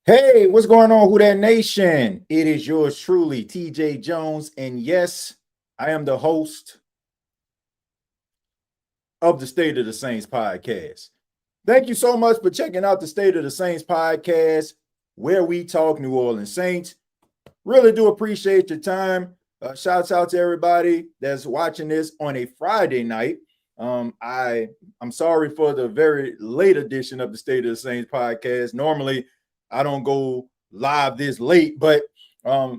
Hey, what's going on, Who Dat Nation? It is yours truly, TJ Jones. And yes, I am the host of the State of the Saints podcast. Thank you so much for checking out the State of the Saints podcast, where we talk New Orleans Saints. Really do appreciate your time. Shouts out to everybody that's watching this on a Friday night. I'm sorry for the very late edition of the State of the Saints podcast. Normally, I don't go live this late, but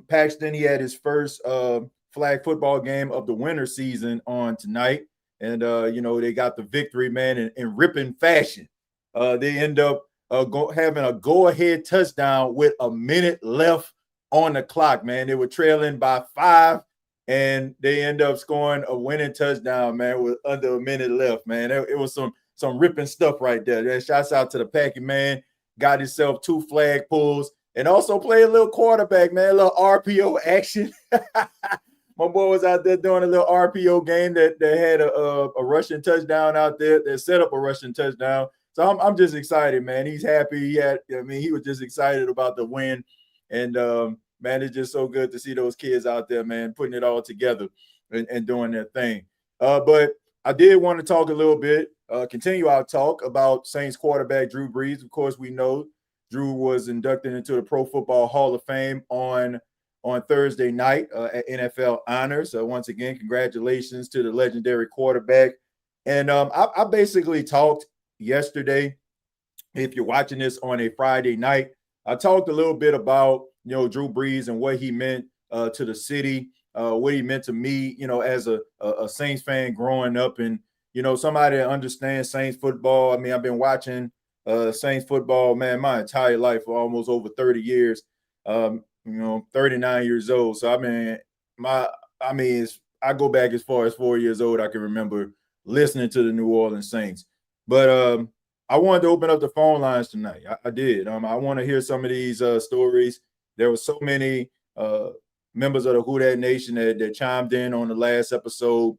Paxton, he had his first flag football game of the winter season on tonight. And, they got the victory, man, in ripping fashion. They end up having a go-ahead touchdown with a minute left on the clock, man. They were trailing by 5, and they end up scoring a winning touchdown, man, with under a minute left, man. It was some ripping stuff right there. Shouts out to the Packy, man. Got himself 2 flag pulls and also played a little quarterback, man, a little RPO action. My boy was out there doing a little RPO game that had a rushing touchdown out there that set up a rushing touchdown. So I'm just excited, man. He's happy. He was just excited about the win. And, man, it's just so good to see those kids out there, man, putting it all together and doing their thing. But I did want to talk a little bit, continue our talk about Saints quarterback Drew Brees. Of course, we know Drew was inducted into the Pro Football Hall of Fame on Thursday night at NFL Honors. So once again, congratulations to the legendary quarterback. And I basically talked yesterday, if you're watching this on a Friday night, I talked a little bit about, Drew Brees and what he meant to the city, what he meant to me, as a Saints fan growing up, and, somebody that understands Saints football. I mean, I've been watching Saints football, man, my entire life for almost over 30 years, 39 years old. So, I go back as far as 4 years old. I can remember listening to the New Orleans Saints. But I wanted to open up the phone lines tonight. I did. I want to hear some of these stories. There were so many members of the Who Dat Nation that chimed in on the last episode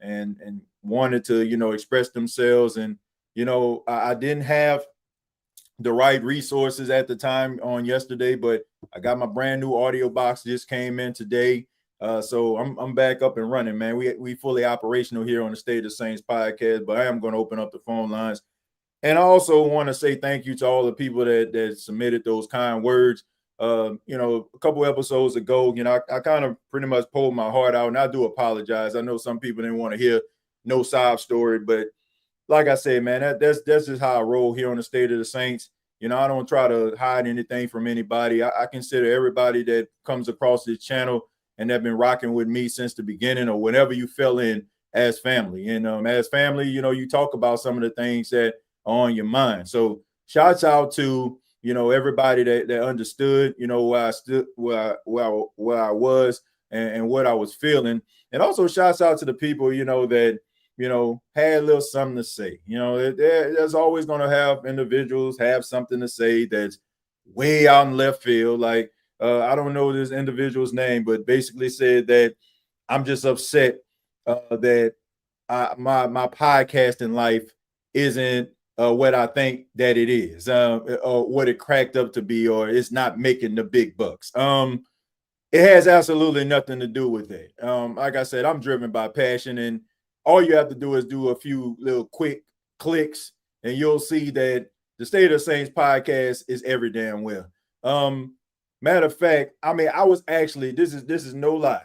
and wanted to, express themselves. And, I didn't have the right resources at the time on yesterday, but I got my brand new audio box just came in today. So I'm back up and running, man. We fully operational here on the State of the Saints podcast, but I am going to open up the phone lines. And I also want to say thank you to all the people that submitted those kind words. A couple episodes ago, I kind of pretty much pulled my heart out, and I do apologize. I know some people didn't want to hear no sob story, but like I said, man, that's just how I roll here on the State of the Saints. I don't try to hide anything from anybody. I consider everybody that comes across this channel and have been rocking with me since the beginning or whenever you fell in as family. And as family, you talk about some of the things that are on your mind. So shouts out to, everybody that understood, where I stood, where I was and what I was feeling. And also shouts out to the people, that, had a little something to say. There's always going to have individuals have something to say that's way out in left field. Like, I don't know this individual's name, but basically said that I'm just upset that my podcasting life isn't what I think that it is, or what it cracked up to be, or it's not making the big bucks. It has absolutely nothing to do with it. Like I said, I'm driven by passion, and all you have to do is do a few little quick clicks, and you'll see that the State of the Saints podcast is every damn well. Matter of fact, I was actually, this is no lie,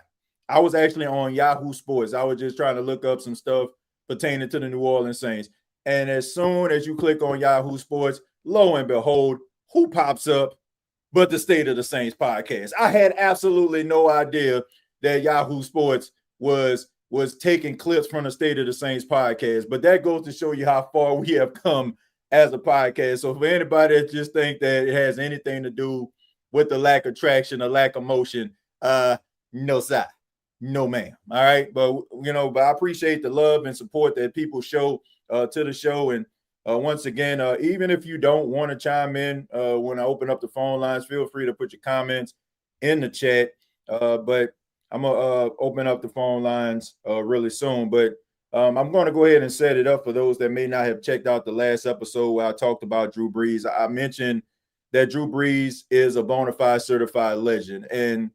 I was actually on Yahoo Sports. I was just trying to look up some stuff pertaining to the New Orleans Saints. And as soon as you click on Yahoo Sports, lo and behold, who pops up but the State of the Saints podcast? I had absolutely no idea that Yahoo Sports was taking clips from the State of the Saints podcast. But that goes to show you how far we have come as a podcast. So for anybody that just think that it has anything to do with the lack of traction or lack of motion, no, sir. No, ma'am. All right. But I appreciate the love and support that people show to the show. And once again, even if you don't want to chime in when I open up the phone lines, feel free to put your comments in the chat. But I'm going to open up the phone lines really soon. But I'm going to go ahead and set it up for those that may not have checked out the last episode where I talked about Drew Brees. I mentioned that Drew Brees is a bona fide certified legend. And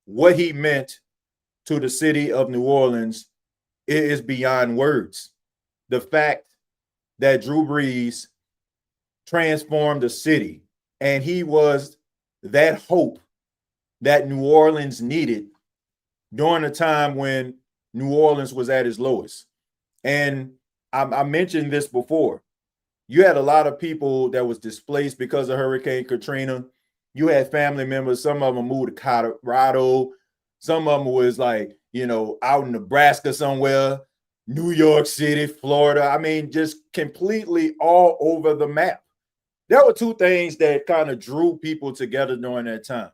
what he meant to the city of New Orleans is beyond words. The fact that Drew Brees transformed the city, and he was that hope that New Orleans needed during a time when New Orleans was at its lowest. And I mentioned this before. You had a lot of people that was displaced because of Hurricane Katrina. You had family members. Some of them moved to Colorado. Some of them was like, out in Nebraska somewhere, New York City, Florida. I mean, just completely all over the map. There were two things that kind of drew people together during that time.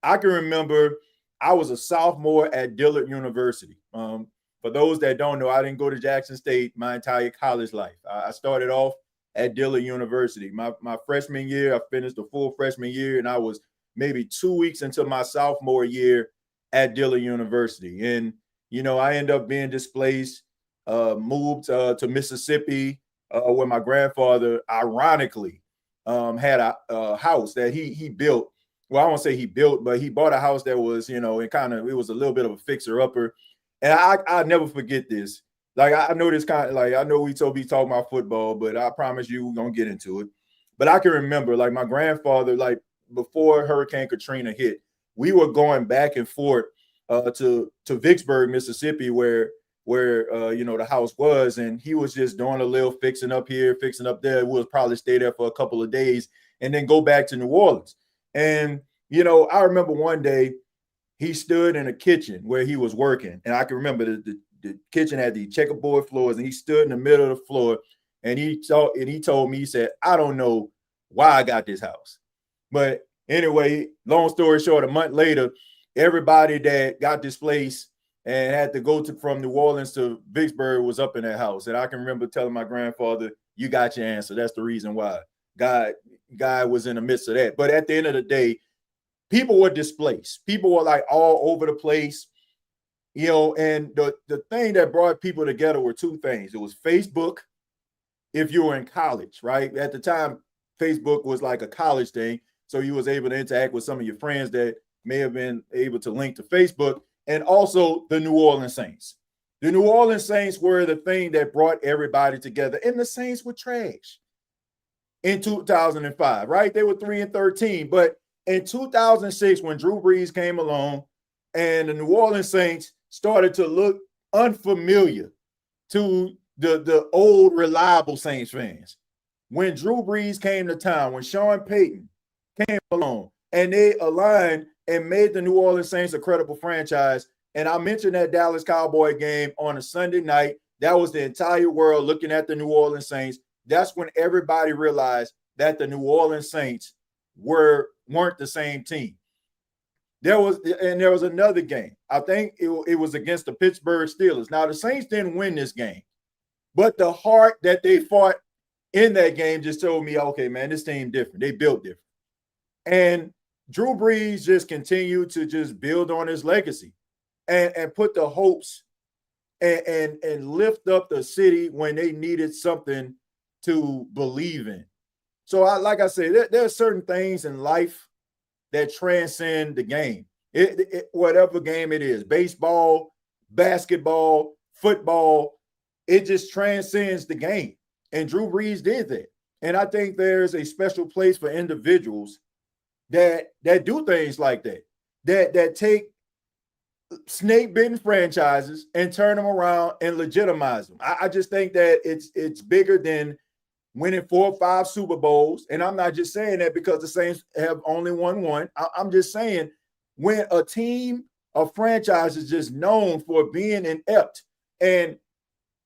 I can remember I was a sophomore at Dillard University. For those that don't know, I didn't go to Jackson State my entire college life. I started off at Dillard University. My freshman year, I finished the full freshman year, and I was maybe 2 weeks into my sophomore year at Dillard University. And, I ended up being displaced, moved to Mississippi, where my grandfather, ironically, had a house that he built. Well, I won't say he built, but he bought a house that was, it was a little bit of a fixer-upper. And I never forget this. Like, I know this kind of, like, I know we talking about football, but I promise you we're going to get into it. But I can remember, like, my grandfather, like, before Hurricane Katrina hit, we were going back and forth to Vicksburg, Mississippi, where the house was, and he was just doing a little fixing up here, fixing up there. We'll probably stay there for a couple of days and then go back to New Orleans. And, I remember one day he stood in a kitchen where he was working, and I can remember the kitchen had the checkerboard floors, and he stood in the middle of the floor, and he told me, he said, "I don't know why I got this house." But anyway, long story short, a month later, everybody that got displaced and had to go from New Orleans to Vicksburg was up in that house. And I can remember telling my grandfather, "You got your answer. That's the reason why." God was in the midst of that. But at the end of the day, people were displaced. People were like all over the place, and the thing that brought people together were two things. It was Facebook, if you were in college, right? At the time, Facebook was like a college thing. So you was able to interact with some of your friends that may have been able to link to Facebook, and also the New Orleans Saints. The New Orleans Saints were the thing that brought everybody together, and the Saints were trash in 2005, right? They were 3-13, but in 2006, when Drew Brees came along and the New Orleans Saints started to look unfamiliar to the old reliable Saints fans, when Drew Brees came to town, when Sean Payton came along, and they aligned and made the New Orleans Saints a credible franchise. And I mentioned that Dallas Cowboy game on a Sunday night. That was the entire world looking at the New Orleans Saints. That's when everybody realized that the New Orleans Saints weren't the same team. There was another game. I think it was against the Pittsburgh Steelers. Now, the Saints didn't win this game, but the heart that they fought in that game just told me, okay, man, this team different. They built different. And Drew Brees just continued to just build on his legacy and put the hopes and lift up the city when they needed something to believe in. So, like I said, there are certain things in life that transcend the game. Whatever game it is, baseball, basketball, football, it just transcends the game. And Drew Brees did that. And I think there's a special place for individuals that do things like that take snake-bitten franchises and turn them around and legitimize them. I just think that it's bigger than winning 4 or 5 Super Bowls. And I'm not just saying that because the Saints have only won one. I'm just saying when a team, a franchise is just known for being inept and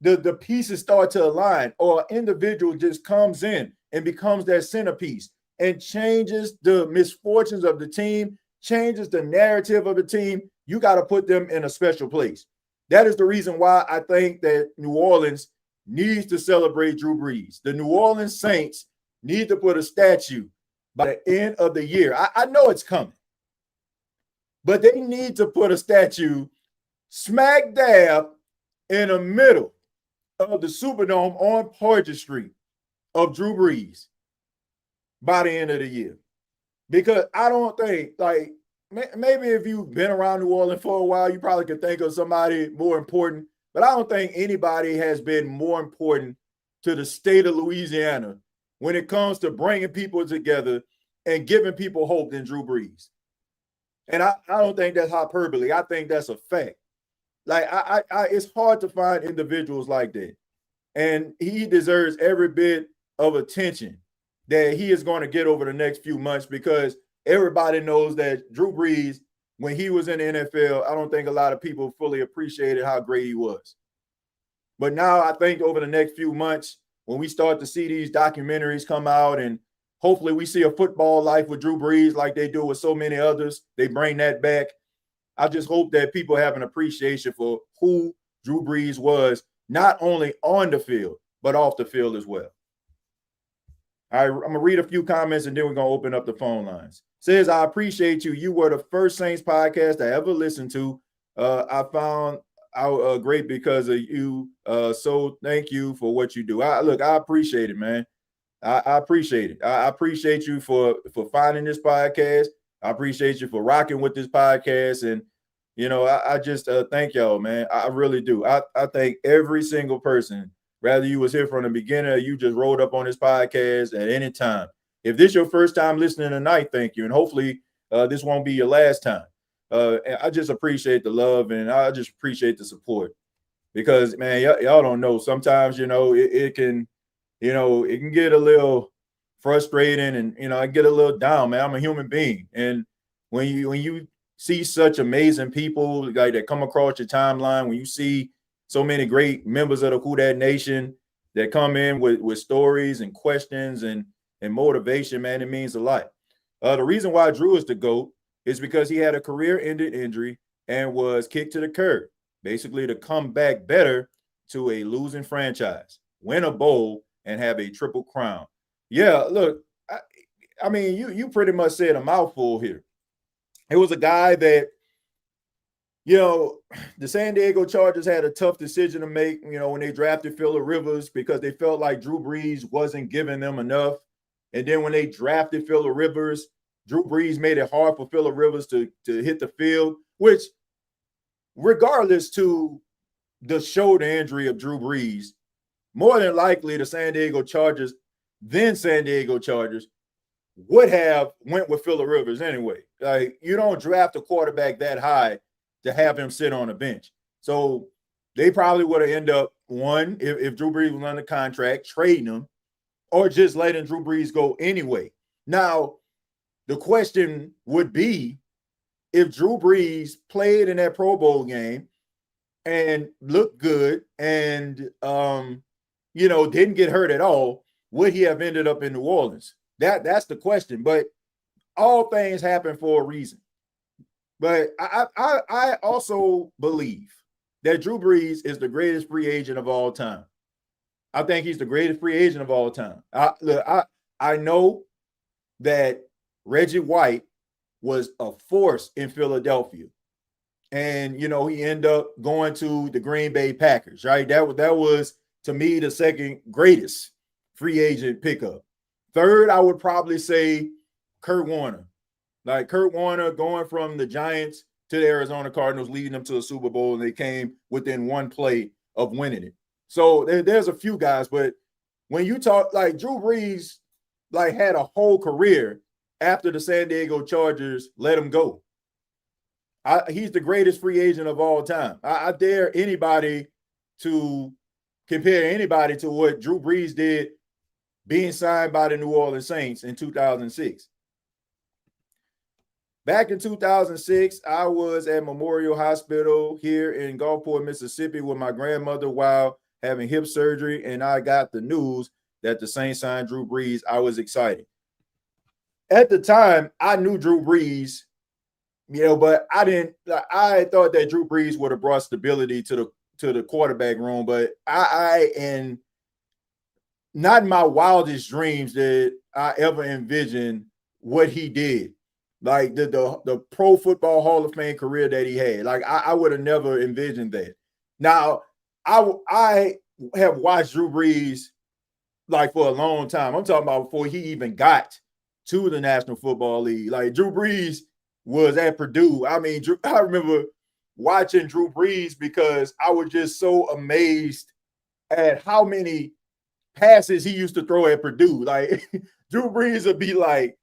the pieces start to align, or an individual just comes in and becomes that centerpiece and changes the misfortunes of the team, changes the narrative of the team, you got to put them in a special place. That is the reason why I think that New Orleans needs to celebrate Drew Brees. The New Orleans Saints need to put a statue by the end of the year. I know it's coming, but they need to put a statue smack dab in the middle of the Superdome on Porter Street of Drew Brees. by the end of the year. Because I don't think, like, maybe if you've been around New Orleans for a while, you probably could think of somebody more important. But I don't think anybody has been more important to the state of Louisiana when it comes to bringing people together and giving people hope than Drew Brees. And I don't think that's hyperbole. I think that's a fact. Like, it's hard to find individuals like that. And he deserves every bit of attention that he is going to get over the next few months, because everybody knows that Drew Brees, when he was in the NFL, I don't think a lot of people fully appreciated how great he was. But now I think over the next few months, when we start to see these documentaries come out, and hopefully we see a football life with Drew Brees like they do with so many others, they bring that back. I just hope that people have an appreciation for who Drew Brees was, not only on the field, but off the field as well. All right, I'm going to read a few comments and then we're going to open up the phone lines. Says, I appreciate you. You were the first Saints podcast I ever listened to. I found out great because of you. So thank you for what you do. I appreciate it, man. I appreciate it. I appreciate you for finding this podcast. I appreciate you for rocking with this podcast. And, you know, I just thank y'all, man. I really do. I thank every single person, whether you was here from the beginning or you just rolled up on this podcast at any time. If this is your first time listening tonight, thank you. And hopefully this won't be your last time. I just appreciate the love and I just appreciate the support, because, man, y'all don't know. Sometimes, you know, it can get a little frustrating and, you know, I get a little down, man. I'm a human being. And when you see such amazing people like that come across your timeline, when you see so many great members of the Who Dat Nation that come in with stories and questions and motivation, man, it means a lot. The reason why Drew is the GOAT is because he had a career-ending injury and was kicked to the curb, basically to come back better to a losing franchise, win a bowl, and have a triple crown. Yeah, look, I mean, you pretty much said a mouthful here. It was a guy that, you know, the San Diego Chargers had a tough decision to make, you know, when they drafted Phillip Rivers, because they felt like Drew Brees wasn't giving them enough. And then when they drafted Phillip Rivers, Drew Brees made it hard for Phillip Rivers to hit the field, which, regardless to the shoulder injury of Drew Brees, more than likely the San Diego Chargers would have went with Phillip Rivers anyway. Like, you don't draft a quarterback that high to have him sit on a bench. So they probably would have ended up, one, if Drew Brees was under contract, trading him, or just letting Drew Brees go anyway. Now, the question would be, if Drew Brees played in that Pro Bowl game and looked good and, you know, didn't get hurt at all, would he have ended up in New Orleans? That's the question. But all things happen for a reason. But I also believe that Drew Brees is the greatest free agent of all time. I think he's the greatest free agent of all time. I know that Reggie White was a force in Philadelphia. And, you know, he ended up going to the Green Bay Packers, right? That was, to me, the second greatest free agent pickup. Third, I would probably say Kurt Warner. Like, Kurt Warner going from the Giants to the Arizona Cardinals, leading them to a Super Bowl, and they came within one play of winning it. So there's a few guys, but when you talk, like, Drew Brees, like, had a whole career after the San Diego Chargers let him go. He's the greatest free agent of all time. I dare anybody to compare anybody to what Drew Brees did being signed by the New Orleans Saints in 2006. Back in 2006, I was at Memorial Hospital here in Gulfport, Mississippi with my grandmother while having hip surgery, and I got the news that the Saints signed Drew Brees. I was excited. At the time, I knew Drew Brees, you know, but I thought that Drew Brees would have brought stability to the quarterback room, but I and not in my wildest dreams did I ever envision what he did. Like the Pro Football Hall of Fame career that he had. Like, I would have never envisioned that. Now, I have watched Drew Brees, like, for a long time. I'm talking about before he even got to the National Football League. Like Drew Brees was at Purdue. I mean, I remember watching Drew Brees because I was just so amazed at how many passes he used to throw at Purdue. Like Drew Brees would be like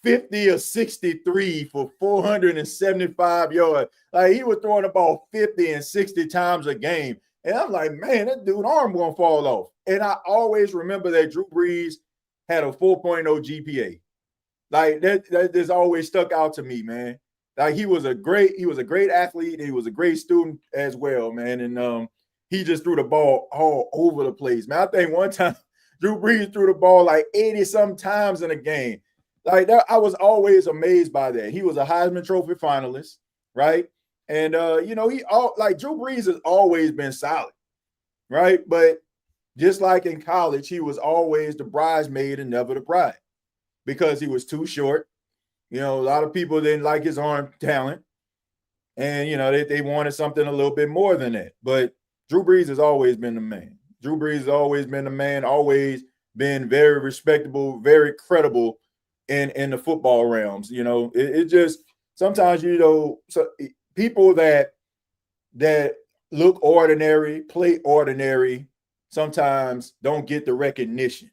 50 or 63 for 475 yards. Like he was throwing the ball 50 and 60 times a game. And I'm like, man, that dude's arm gonna fall off. And I always remember that Drew Brees had a 4.0 GPA. Like that just always stuck out to me, man. Like he was a great athlete. He was a great student as well, man. And he just threw the ball all over the place, man. I think one time Drew Brees threw the ball like 80 some times in a game. Like that, I was always amazed by that. He was a Heisman Trophy finalist, right? And like Drew Brees has always been solid, right? But just like in college, he was always the bridesmaid and never the bride because he was too short. You know, a lot of people didn't like his arm talent, and they wanted something a little bit more than that. But Drew Brees has always been the man. Drew Brees has always been the man, always been very respectable, very credible in the football realms. It just sometimes, so people that look ordinary, play ordinary, sometimes don't get the recognition.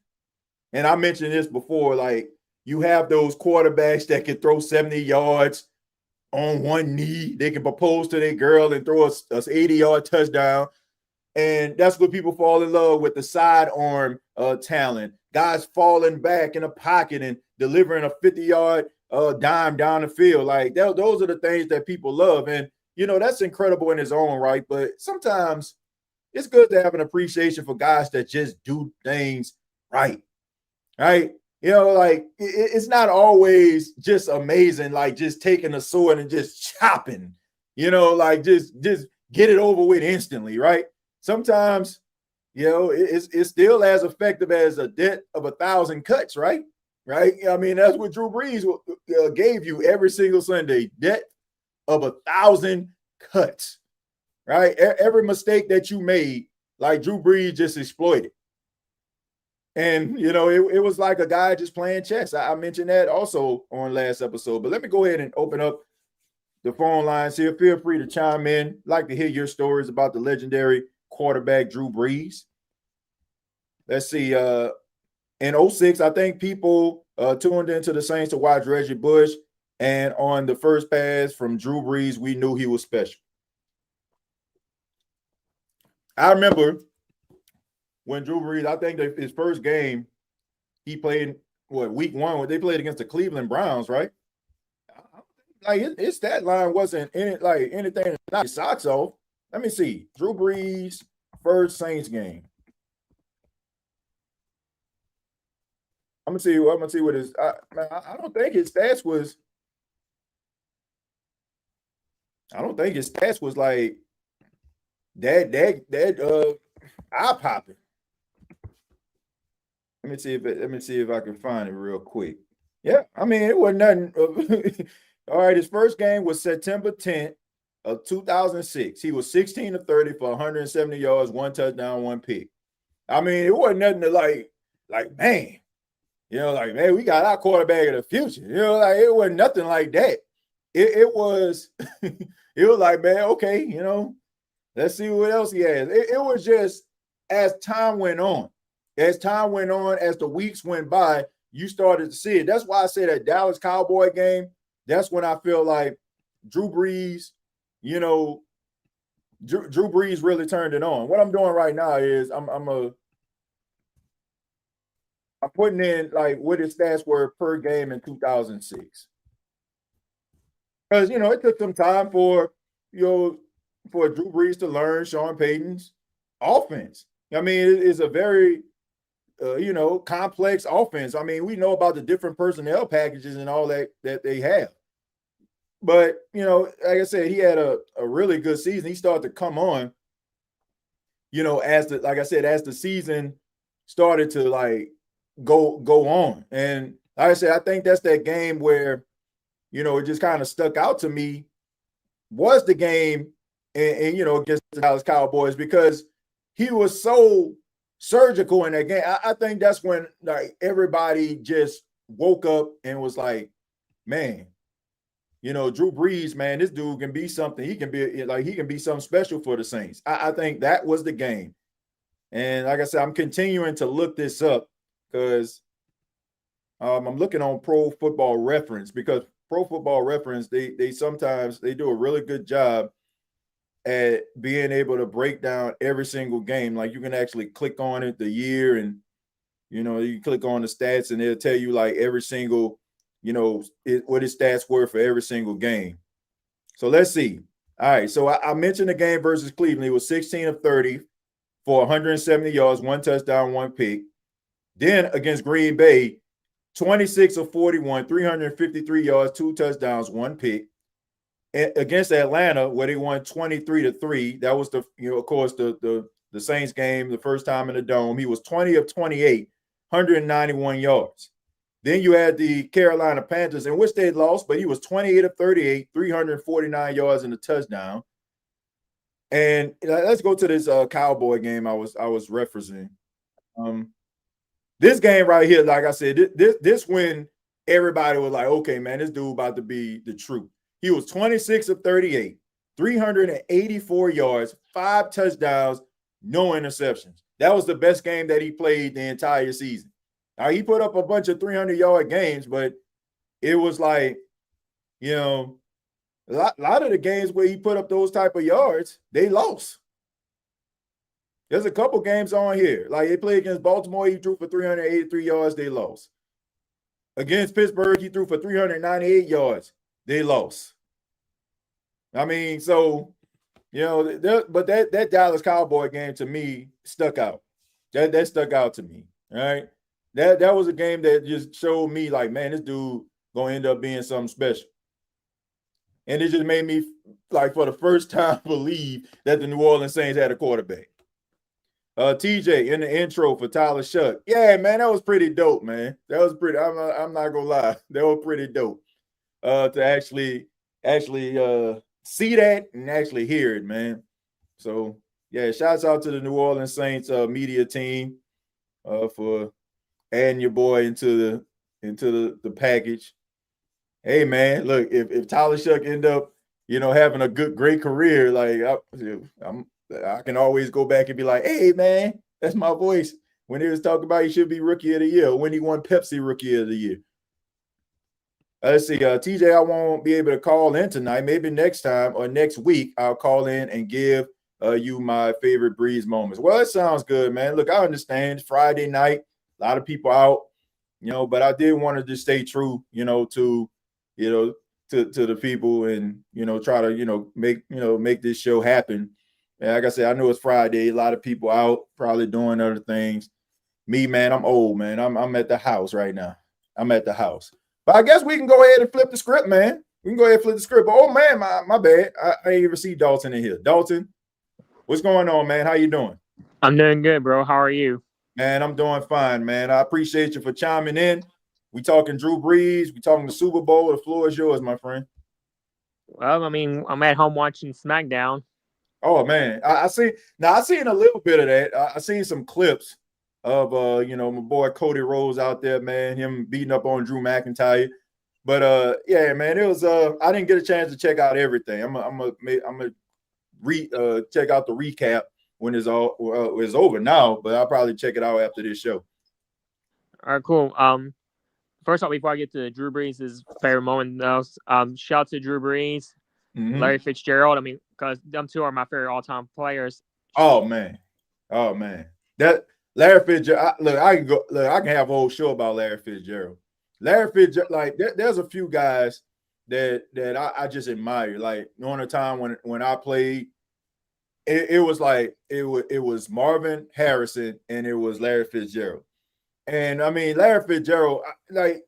And I mentioned this before, like you have those quarterbacks that can throw 70 yards on one knee. They can propose to their girl and throw a 80-yard touchdown. And that's what people fall in love with, the sidearm talent. Guys falling back in a pocket and delivering a 50-yard dime down the field. Like those are the things that people love. And, that's incredible in its own right. But sometimes it's good to have an appreciation for guys that just do things right. Right? Like it's not always just amazing, like just taking a sword and just chopping, like just get it over with instantly, right? Sometimes, it's still as effective as a debt of 1,000 cuts, right? Right? I mean, that's what Drew Brees gave you every single Sunday, debt of 1,000 cuts, right? Every mistake that you made, like Drew Brees just exploited. And, it was like a guy just playing chess. I mentioned that also on last episode. But let me go ahead and open up the phone lines here. Feel free to chime in. I'd like to hear your stories about the legendary quarterback Drew Brees. Let's see. In 06, I think people tuned into the Saints to watch Reggie Bush. And on the first pass from Drew Brees, we knew he was special. I remember when Drew Brees, I think his first game, he played, week one, when they played against the Cleveland Browns, right? Like his stat line wasn't anything to knock his socks off. Let me see. Drew Brees, first Saints game. I'm gonna see what his. I don't think his stats was. I don't think his stats was like that eye popping. Let me see if I can find it real quick. Yeah, I mean it wasn't nothing. All right, his first game was September 10th of 2006. He was 16 of 30 for 170 yards, one touchdown, one pick. I mean, it wasn't nothing to like man, like man, we got our quarterback of the future. Like it wasn't nothing like that. It was it was like, man, okay, let's see what else he has. It was just as time went on, as the weeks went by, you started to see it. That's why I say that Dallas Cowboy game, that's when I feel like Drew Brees, Drew Brees really turned it on. What I'm doing right now is I'm putting in like what his stats were per game in 2006. Because it took some time for Drew Brees to learn Sean Payton's offense. I mean, it's a very complex offense. I mean, we know about the different personnel packages and all that they have. But, like I said, he had a really good season. He started to come on, as the season started to like go on. And like I said, I think that's that game where, it just kind of stuck out to me was the game and against the Dallas Cowboys, because he was so surgical in that game. I think that's when like everybody just woke up and was like, man, Drew Brees, man, this dude can be something. He can be something special for the Saints. I think that was the game. And like I said, I'm continuing to look this up because I'm looking on Pro Football Reference, because Pro Football Reference, they sometimes they do a really good job at being able to break down every single game. Like you can actually click on it, the year, and you click on the stats, and it'll tell you like every single, what his stats were for every single game. So let's see. All right. So I mentioned the game versus Cleveland. He was 16 of 30 for 170 yards, 1 touchdown, 1 pick. Then against Green Bay, 26 of 41, 353 yards, 2 touchdowns, 1 pick. And against Atlanta, where they won 23-3, that was of course, the Saints game, the first time in the Dome. He was 20 of 28, 191 yards. Then you had the Carolina Panthers, in which they lost, but he was 28 of 38, 349 yards and a touchdown. And let's go to this Cowboy game I was referencing. This game right here, like I said, this when everybody was like, okay, man, this dude about to be the truth. He was 26 of 38, 384 yards, 5 touchdowns, no interceptions. That was the best game that he played the entire season. Now, he put up a bunch of 300-yard games, but it was like, a lot of the games where he put up those type of yards, they lost. There's a couple games on here. Like they played against Baltimore, he threw for 383 yards, they lost. Against Pittsburgh, he threw for 398 yards, they lost. I mean, so, but that Dallas Cowboy game to me stuck out. That stuck out to me, all right? That was a game that just showed me like, man, this dude going to end up being something special. And it just made me, like, for the first time, believe that the New Orleans Saints had a quarterback. TJ in the intro for Tyler Shuck. Yeah, man, that was pretty dope, man. That was pretty, I'm not going to lie. That was pretty dope to actually see that and actually hear it, man. So, yeah, shouts out to the New Orleans Saints media team for adding your boy into the package. Hey, man, look, if Tyler Shuck end up, having a great career, like I can always go back and be like, hey, man, that's my voice. When he was talking about he should be Rookie of the Year, when he won Pepsi Rookie of the Year. Let's see, TJ, I won't be able to call in tonight. Maybe next time or next week, I'll call in and give you my favorite Breeze moments. Well, it sounds good, man. Look, I understand. It's Friday night, a lot of people out, but I did want to just stay true, to the people and, try to, make this show happen. And like I said, I know it's Friday, a lot of people out probably doing other things. Me, man, I'm old, man. I'm at the house right now. I'm at the house. But I guess we can go ahead and flip the script, man. We can go ahead and flip the script. But, oh, man, my bad. I ain't even see Dalton in here. Dalton, what's going on, man? How you doing? I'm doing good, bro. How are you? Man, I'm doing fine, man. I appreciate you for chiming in. We talking Drew Brees. We talking the Super Bowl. The floor is yours, my friend. Well, I mean, I'm at home watching SmackDown. Oh, man. I seen a little bit of that. I seen some clips of my boy Cody Rhodes out there, man, him beating up on Drew McIntyre. But yeah, man, it was I didn't get a chance to check out everything. I'm gonna check out the recap when it's over now, but I'll probably check it out after this show. All right, cool. First off, before I get to Drew Brees' favorite moment, shout out to Drew Brees, Larry Fitzgerald. I mean, because them two are my favorite all-time players. Oh man, that Larry Fitzgerald. I can have a whole show about Larry Fitzgerald. Larry Fitzgerald, like there's a few guys that I just admire. Like during the time when I played, it was like it was Marvin Harrison and it was Larry Fitzgerald. And I mean, Larry Fitzgerald, like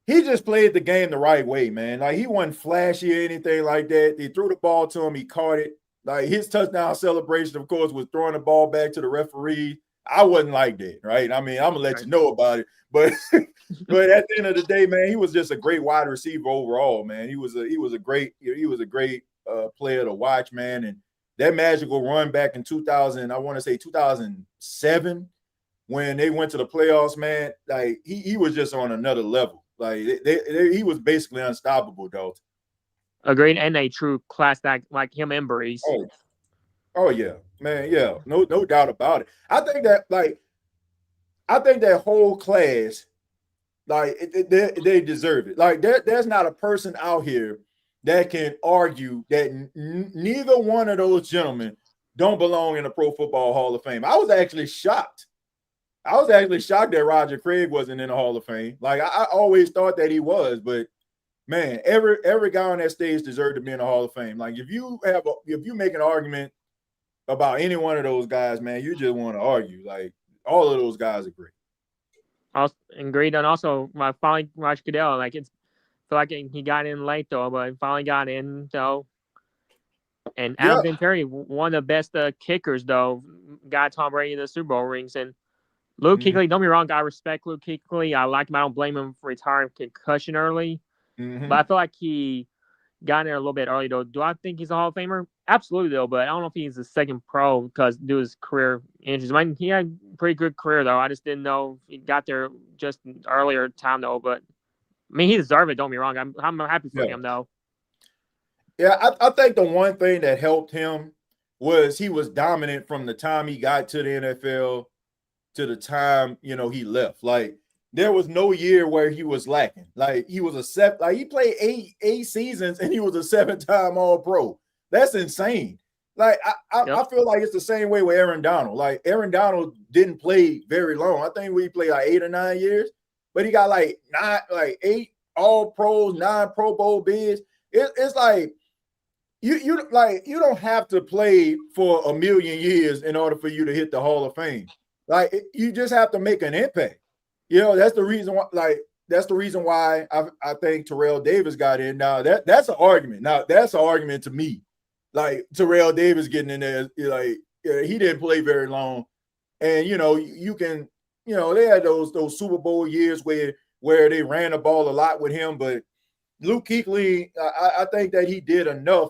he just played the game the right way, man. Like he wasn't flashy or anything like that. They threw the ball to him, he caught it. Like his touchdown celebration, of course, was throwing the ball back to the referee. I wasn't like that, right? I mean, I'm gonna let you know about it, but but at the end of the day, man, he was just a great wide receiver overall, man. He was a great player to watch, man. And that magical run back in 2000, I want to say 2007, when they went to the playoffs, man, like he was just on another level. Like he was basically unstoppable, though. Agreed, and a true class act like him and Brees. Oh yeah, man, yeah, no doubt about it. I think that whole class, like they deserve it. Like there's not a person out here that can argue that neither one of those gentlemen don't belong in the Pro Football Hall of Fame. I was actually shocked. That Roger Craig wasn't in the Hall of Fame. Like I always thought that he was, but man, every guy on that stage deserved to be in the Hall of Fame. Like if you make an argument about any one of those guys, man, you just want to argue. Like all of those guys are great. Agreed, and also my finally Roger Goodell. Like it's feel like he got in late though, but finally got in though. And Adam Vinatieri, one of the best kickers though, got Tom Brady in the Super Bowl rings. And Luke Kuechly, don't be wrong, I respect Luke Kuechly. I like him. I don't blame him for retiring concussion early. But I feel like he got in there a little bit early though. Do I think he's a Hall of Famer? Absolutely though, but I don't know if he's the second pro because due to his career injuries. I mean, he had a pretty good career though. I just didn't know if he got there just earlier time though. But I mean, he deserved it. Don't be wrong. I'm happy for him though. Yeah, I think the one thing that helped him was he was dominant from the time he got to the NFL to the time he left. Like there was no year where he was lacking. Like he was he played eight seasons and he was a 7-time All-Pro. That's insane. Like I feel like it's the same way with Aaron Donald. Like Aaron Donald didn't play very long. I think we played like 8 or 9 years, but he got like 8 All-Pros, 9 Pro Bowl bids. It's like you don't have to play for a million years in order for you to hit the Hall of Fame. Like you just have to make an impact. That's the reason why I think Terrell Davis got in. Now that's an argument. Now that's an argument to me. Like Terrell Davis getting in there, like he didn't play very long, and you can they had those Super Bowl years where they ran the ball a lot with him, but Luke Kuechly, I think that he did enough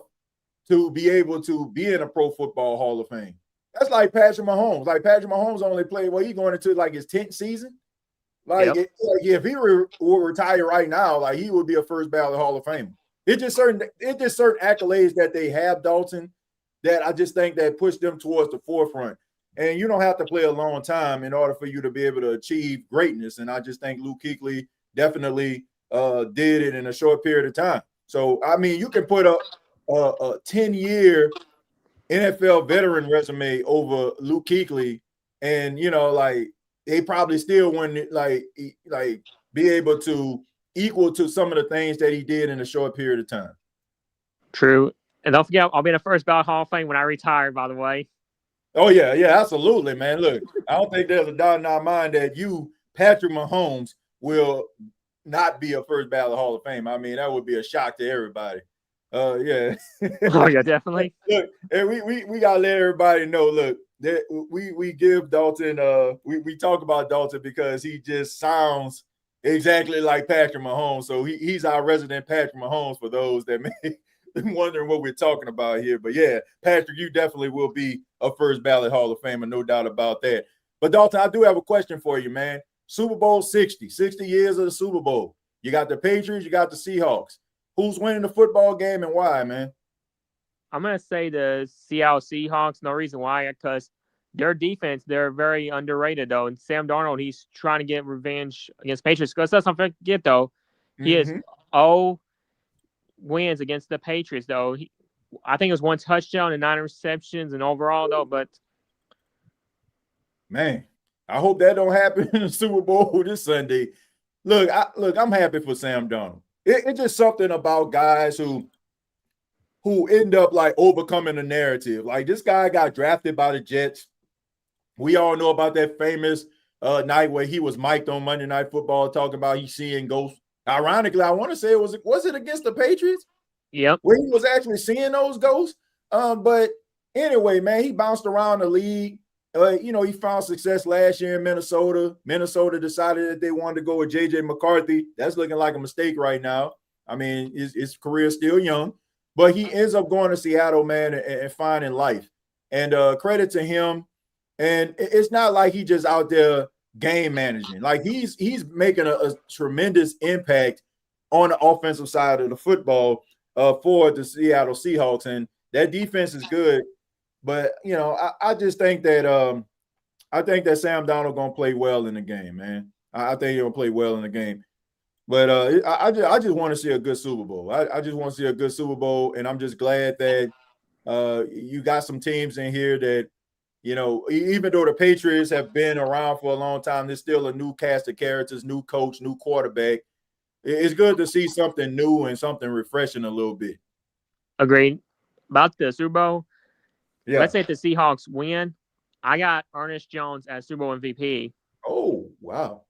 to be able to be in a Pro Football Hall of Fame. That's like Patrick Mahomes. Like Patrick Mahomes only played, he's going into like his 10th season. Like if he were retire right now, like he would be a first ballot Hall of Famer. It's just certain accolades that they have, Dalton, that I just think that push them towards the forefront. And you don't have to play a long time in order for you to be able to achieve greatness. And I just think Luke Kuechly definitely did it in a short period of time. So I mean, you can put a 10-year NFL veteran resume over Luke Kuechly, and like they probably still wouldn't like be able to equal to some of the things that he did in a short period of time. True. And don't forget, I'll be in the first ballot Hall of Fame when I retire, by the way. Oh yeah, absolutely, man. Look, I don't think there's a doubt in our mind that Patrick Mahomes, will not be a first ballot Hall of Fame. I mean, that would be a shock to everybody. Yeah. Oh yeah, definitely. Look, and we gotta let everybody know. Look, that we give Dalton. We talk about Dalton because he just sounds exactly like Patrick Mahomes. So he's our resident Patrick Mahomes for those that may be wondering what we're talking about here. But yeah, Patrick, you definitely will be a first ballot Hall of Famer, no doubt about that. But Dalton, I do have a question for you, man. Super Bowl 60 years of the Super Bowl. You got the Patriots, you got the Seahawks. Who's winning the football game and why, man? I'm going to say the Seattle Seahawks. No reason why, because their defense, they're very underrated, though. And Sam Darnold, he's trying to get revenge against Patriots. Because let's not forget, though, he has 0 wins against the Patriots, though. I think it was 1 touchdown and 9 receptions and overall, though. But man, I hope that don't happen in the Super Bowl this Sunday. Look, I'm happy for Sam Darnold. It's just something about guys who end up like overcoming the narrative. Like this guy got drafted by the Jets. We all know about that famous night where he was mic'd on Monday Night Football talking about he's seeing ghosts. Ironically, I want to say was it against the Patriots? Yep. Where he was actually seeing those ghosts. But anyway, man, he bounced around the league. He found success last year in Minnesota. Minnesota decided that they wanted to go with J.J. McCarthy. That's looking like a mistake right now. I mean, his career is still young, but he ends up going to Seattle, man, and finding life. And credit to him. And it's not like he just out there game managing. Like he's making a tremendous impact on the offensive side of the football for the Seattle Seahawks. And that defense is good. But I just think that Sam Darnold gonna play well in the game, man. I think he'll play well in the game. But I just want to see a good Super Bowl. I just want to see a good Super Bowl, and I'm just glad that you got some teams in here that, even though the Patriots have been around for a long time, there's still a new cast of characters, new coach, new quarterback. It's good to see something new and something refreshing a little bit. Agreed. About the Super Bowl, Yeah. let's say if the Seahawks win, I got Ernest Jones as Super Bowl MVP. Oh, wow.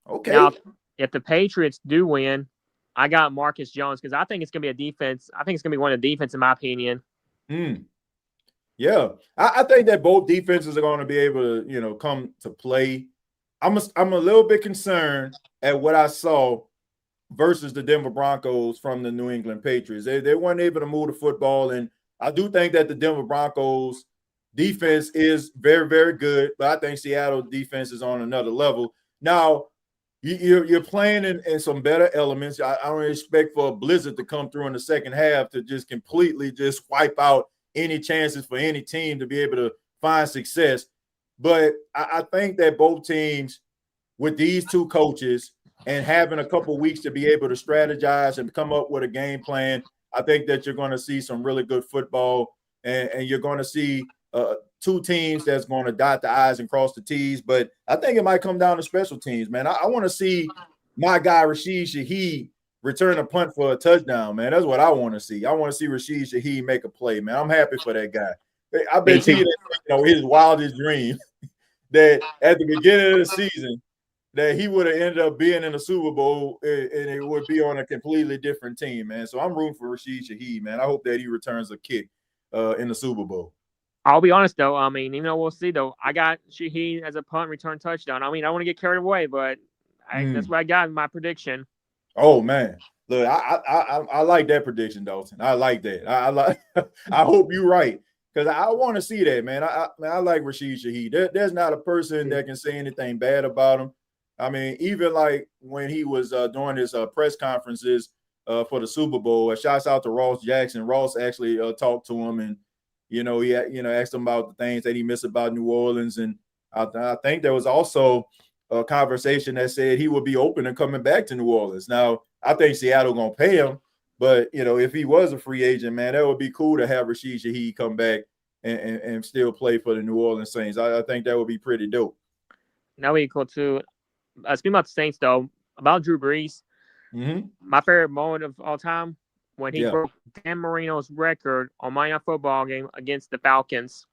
Okay. Now, if the Patriots do win, I got Marcus Jones because I think it's going to be a defense. I think it's going to be one of the defense, in my opinion. Yeah. I think that both defenses are going to be able to, come to play. I'm a little bit concerned at what I saw versus the Denver Broncos from the New England Patriots. They weren't able to move the football, and I do think that the Denver Broncos defense is very, very good, but I think Seattle defense is on another level. Now, you're playing in some better elements. I don't expect for a blizzard to come through in the second half to just completely just wipe out any chances for any team to be able to find success. But I think that both teams, with these two coaches and having a couple weeks to be able to strategize and come up with a game plan, I think that you're going to see some really good football, and you're going to see two teams that's going to dot the I's and cross the T's. But I think it might come down to special teams, man. I want to see my guy Rashid Shaheed return a punt for a touchdown, man. That's what I want to see. I want to see Rashid Shaheed make a play, man. I'm happy for that guy. I bet you his wildest dream that at the beginning of the season that he would have ended up being in the Super Bowl and it would be on a completely different team, man. So I'm rooting for Rashid Shaheed, man. I hope that he returns a kick in the Super Bowl. I'll be honest, though. I mean, even though we'll see, though, I got Shaheed as a punt return touchdown. I mean, I want to get carried away, but that's what I got in my prediction. Oh, man. Look, I like that prediction, Dalton. I like that. I hope you're right, because I want to see that, man. I like Rashid Shaheed. There's not a person that can say anything bad about him. I mean, even like when he was doing his press conferences for the Super Bowl, shouts out to Ross Jackson. Ross actually talked to him, and he asked him about the things that he missed about New Orleans, and I think there was also a conversation that said he would be open to coming back to New Orleans. Now, I think Seattle gonna pay him, but if he was a free agent, man, that would be cool to have Rashid Shaheed come back and still play for the New Orleans Saints. I think that would be pretty dope. Now we equal to. Speaking about the Saints, though, about Drew Brees, my favorite moment of all time when he broke Dan Marino's record on Monday Night Football game against the Falcons.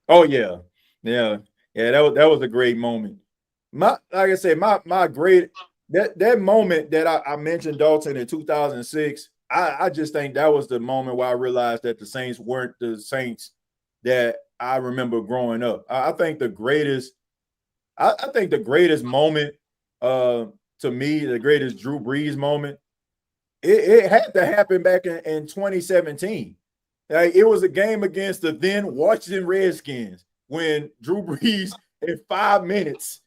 Oh yeah. That was a great moment. Like I said, my great that moment that I mentioned, Dalton, in 2006. I just think that was the moment where I realized that the Saints weren't the Saints that I remember growing up. I think the greatest moment to me, the greatest Drew Brees moment, it had to happen back in 2017. Like, it was a game against the then Washington Redskins when Drew Brees in 5 minutes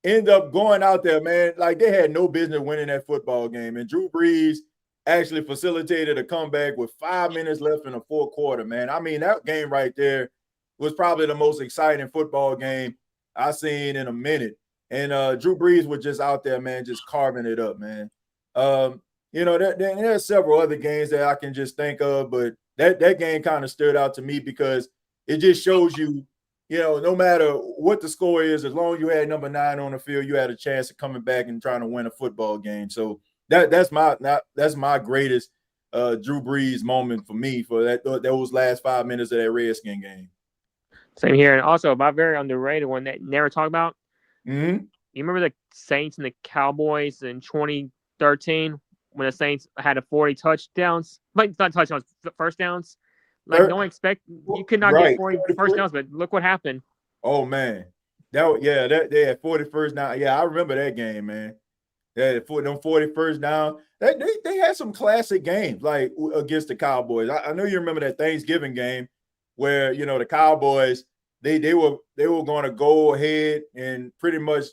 ended up going out there, man. Like, they had no business winning that football game. And Drew Brees actually facilitated a comeback with 5 minutes left in the fourth quarter, man. I mean, that game right there was probably the most exciting football game I've seen in a minute. And Drew Brees was just out there, man, just carving it up, man. There's several other games that I can just think of, but that game kind of stood out to me because it just shows you, no matter what the score is, as long as you had number 9 on the field, you had a chance of coming back and trying to win a football game. So that's my greatest Drew Brees moment for me for those last 5 minutes of that Redskin game. Same here. And also, my very underrated one that never talked about. Mm-hmm. You remember the Saints and the Cowboys in 2013 when the Saints had a 40 touchdowns? Like, not touchdowns, first downs. Like, no one you could not get 40 first downs, but look what happened. Oh, man. They had 40 first down. Yeah, I remember that game, man. They had them 40 first down. They had some classic games, like against the Cowboys. I know you remember that Thanksgiving game where, the Cowboys they were going to go ahead and pretty much,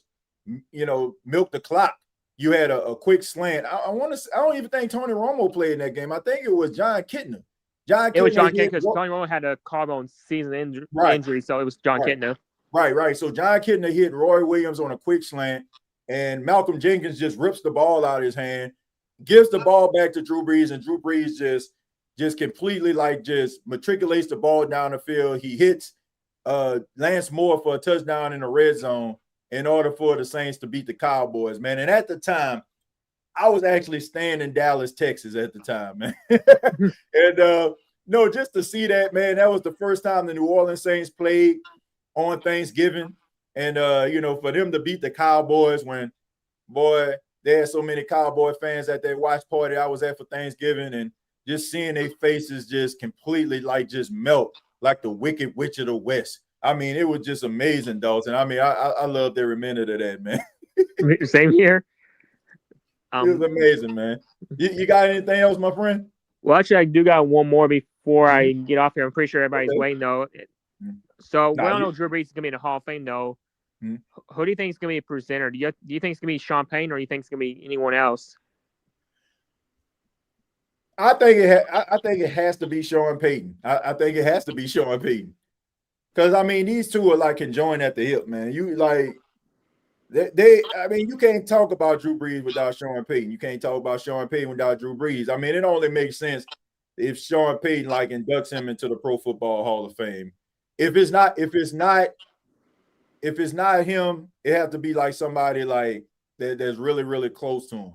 milk the clock. You had a quick slant. I don't even think Tony Romo played in that game. I think it was John Kitna. It was John Kitna because Tony Romo had a collarbone season injury, so it was John Kitna. Right. So John Kitna hit Roy Williams on a quick slant, and Malcolm Jenkins just rips the ball out of his hand, gives the ball back to Drew Brees, and Drew Brees just completely just matriculates the ball down the field. He hits Lance Moore for a touchdown in the red zone in order for the Saints to beat the Cowboys, man. And at the time, I was actually staying in Dallas, Texas at the time, man. And no, just to see that, man, that was the first time the New Orleans Saints played on Thanksgiving. And for them to beat the Cowboys when, boy, they had so many Cowboy fans at their watch party I was at for Thanksgiving, and just seeing their faces just completely just melt like the Wicked Witch of the West. I mean, it was just amazing, Dalton. I mean, I loved every minute of that, man. Same here. It was amazing, man. You got anything else, my friend? Well, actually, I do got one more before I get off here. I'm pretty sure everybody's waiting, though. So, we all know Drew Brees is going to be in the Hall of Fame, though. Who do you think is going to be a presenter? Do you think it's going to be Sean Payton, or do you think it's going to be anyone else? I think it has to be Sean Payton. I think it has to be Sean Payton. Because, I mean, these two are conjoined at the hip, man. You you can't talk about Drew Brees without Sean Payton. You can't talk about Sean Payton without Drew Brees. I mean, it only makes sense if Sean Payton inducts him into the Pro Football Hall of Fame. If it's not him, it has to be somebody that's really, really close to him.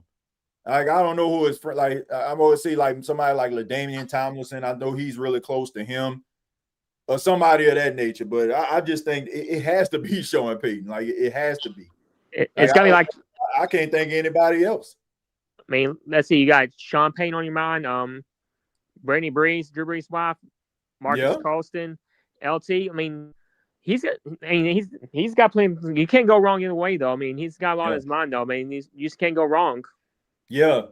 I don't know who is I'm always see somebody like LaDainian Tomlinson. I know he's really close to him, or somebody of that nature. But I just think it has to be Sean Payton. it has to be. It's gonna be I can't think of anybody else. I mean, let's see. You got Sean Payton on your mind. Brittany Brees, Drew Brees' wife, Marcus Colston, LT. I mean, he's got plenty. You can't go wrong either way, though. I mean, he's got a lot on his mind, though. I mean, you just can't go wrong. Yeah.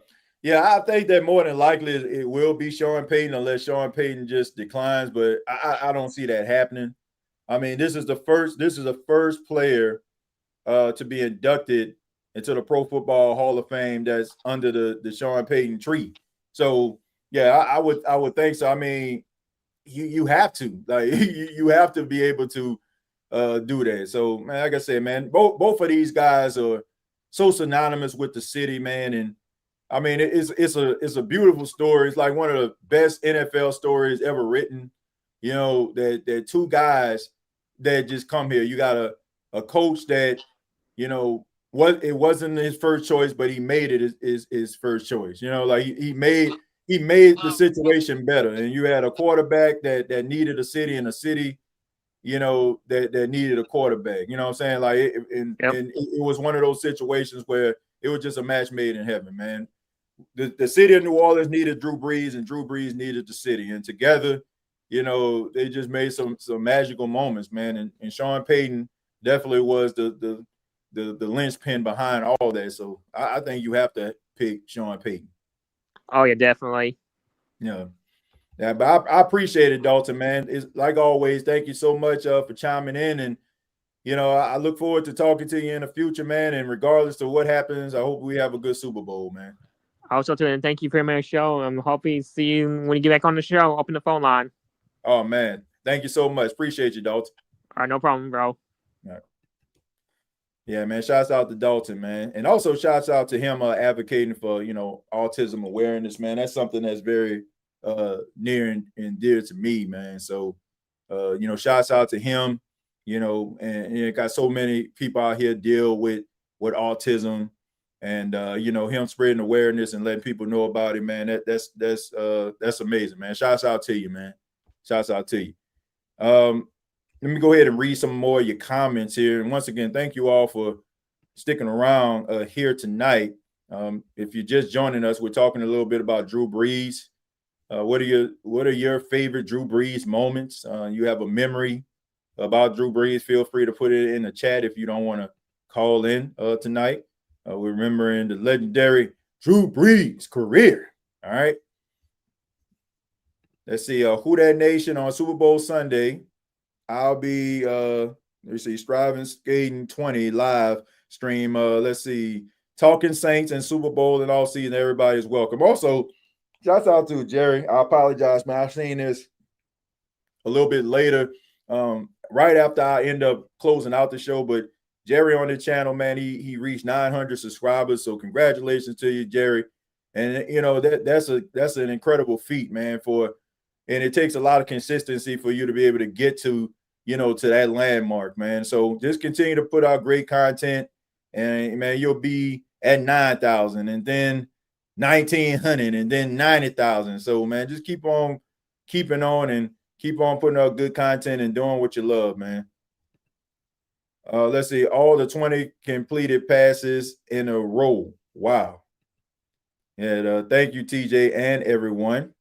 I think that more than likely it will be Sean Payton unless Sean Payton just declines, but I don't see that happening. I mean, this is the first player to be inducted into the Pro Football Hall of Fame that's under the Sean Payton tree. So yeah, I would think so. I mean, you have to you have to be able to do that. So man, like I said, man, both of these guys are so synonymous with the city, man, and I mean, it's a beautiful story. It's like one of the best NFL stories ever written. That two guys that just come here. You got a coach that, it wasn't his first choice, but he made it his first choice. He made the situation better. And you had a quarterback that needed a city, and a city, that needed a quarterback. You know what I'm saying? And it was one of those situations where it was just a match made in heaven, man. The city of New Orleans needed Drew Brees, and Drew Brees needed the city, and together, they just made some magical moments, man. And Sean Payton definitely was the linchpin behind all that. So I think you have to pick Sean Payton. Oh yeah, definitely. Yeah, but I appreciate it, Dalton, man. It's like always. Thank you so much for chiming in, and I look forward to talking to you in the future, man. And regardless of what happens, I hope we have a good Super Bowl, man. Also, too, and thank you for my show. I'm hoping to see you when you get back on the show. Open the phone line. Oh, man. Thank you so much. Appreciate you, Dalton. All right, no problem, bro. All right. Yeah, man. Shouts out to Dalton, man. And also shouts out to him advocating for, autism awareness, man. That's something that's very near and dear to me, man. So, shouts out to him, and got so many people out here deal with autism. And him spreading awareness and letting people know about it, man. That's amazing, man. Shouts out to you, man. Shouts out to you. Let me go ahead and read some more of your comments here. And once again, thank you all for sticking around here tonight. If you're just joining us, we're talking a little bit about Drew Brees. What are your favorite Drew Brees moments? You have a memory about Drew Brees? Feel free to put it in the chat if you don't want to call in tonight. We're remembering the legendary Drew Brees career. All right. Let's see. Who Dat Nation on Super Bowl Sunday. I'll be let's see, Striving Skating 20 live stream. Let's see, Talking Saints and Super Bowl and all season. Everybody is welcome. Also, shouts out to Jerry. I apologize, man. I've seen this a little bit later, right after I end up closing out the show. But Jerry on the channel, man, he reached 900 subscribers. So congratulations to you, Jerry. And you know that's an incredible feat, man. And it takes a lot of consistency for you to be able to get to to that landmark, man. So just continue to put out great content, and man, you'll be at 9,000, and then 1,900, and then 90,000. So man, just keep on keeping on and keep on putting out good content and doing what you love, man. Let's see, all the 20 completed passes in a row. Wow. And thank you, TJ, and everyone.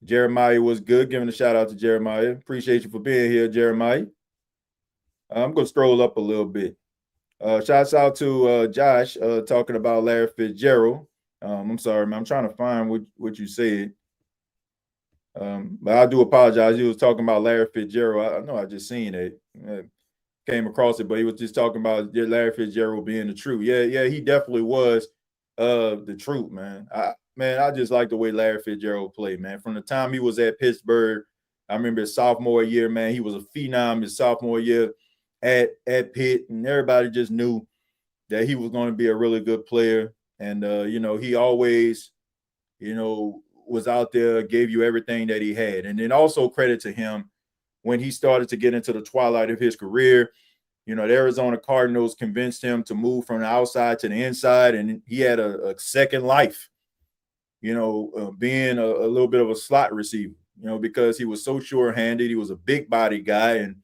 Jeremiah was good. Giving a shout out to Jeremiah. Appreciate you for being here, Jeremiah. I'm going to scroll up a little bit. Shouts out to Josh talking about Larry Fitzgerald. I'm sorry, man. I'm trying to find what you said. But I do apologize. He was talking about Larry Fitzgerald. I know I just seen it. Came across it, but he was just talking about Larry Fitzgerald being the truth. Yeah, he definitely was the truth, man. I just like the way Larry Fitzgerald played, man. From the time he was at Pittsburgh, I remember his sophomore year, man, he was a phenom his sophomore year at Pitt, and everybody just knew that he was going to be a really good player. And, he always, was out there, gave you everything that he had. And then also credit to him when he started to get into the twilight of his career. The Arizona Cardinals convinced him to move from the outside to the inside, and he had a second life, being a little bit of a slot receiver, because he was so sure-handed. He was a big body guy, and,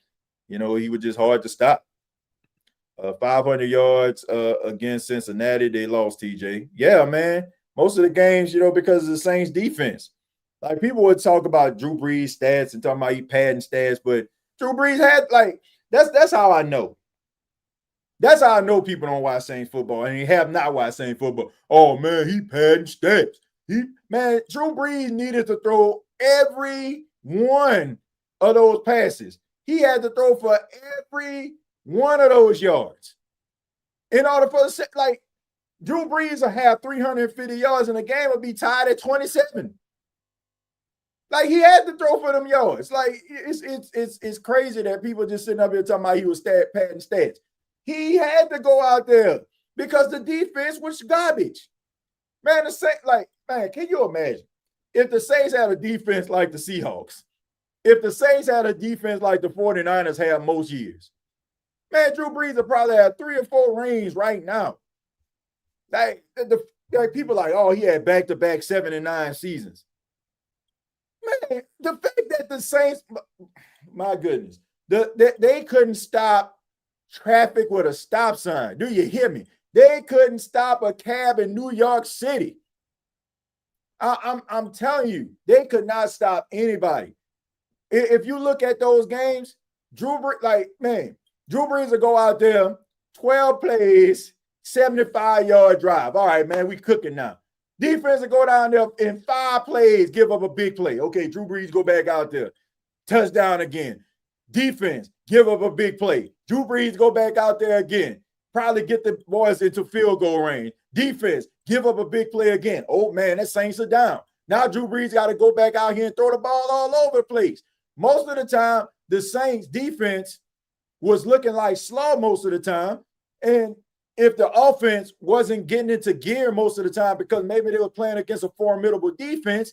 he was just hard to stop. 500 yards against Cincinnati. They lost, TJ. Yeah, man. Most of the games, because of the Saints defense. Like, people would talk about Drew Brees stats and talking about he padding stats, but Drew Brees had, that's how I know. That's how I know people don't watch Saints football, and they have not watched Saints football. Oh, man, he padding stats. Drew Brees needed to throw every one of those passes. He had to throw for every one of those yards. In order for Drew Brees will have 350 yards in a game will be tied at 27. He had to throw for them yards. It's crazy that people just sitting up here talking about he was padding stats. He had to go out there because the defense was garbage. Man, can you imagine if the Saints had a defense like the Seahawks? If the Saints had a defense like the 49ers have most years, man, Drew Brees would probably have 3 or 4 rings right now. People oh, he had back-to-back 7 and 9 seasons. Man, the fact that the Saints, my goodness, they couldn't stop traffic with a stop sign. Do you hear me? They couldn't stop a cab in New York City. I'm telling you, they could not stop anybody. If you look at those games, Drew Brees will go out there, 12 plays, 75-yard drive. All right, man, we cooking now. Defense will go down there in 5 plays, give up a big play. Okay, Drew Brees go back out there. Touchdown again. Defense, give up a big play. Drew Brees go back out there again. Probably get the boys into field goal range. Defense, give up a big play again. Oh, man, that Saints are down. Now Drew Brees got to go back out here and throw the ball all over the place. Most of the time, the Saints defense was looking like slow most of the time. And if the offense wasn't getting into gear most of the time because maybe they were playing against a formidable defense,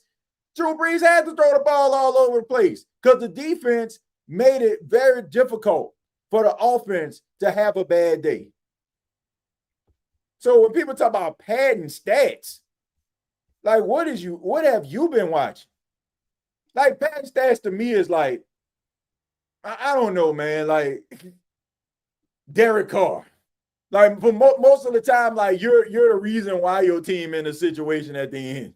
Drew Brees had to throw the ball all over the place because the defense made it very difficult for the offense to have a bad day. So when people talk about padding stats, what have you been watching? Padding stats to me is I don't know, man, Derek Carr. For most of the time, you're the reason why your team in a situation at the end.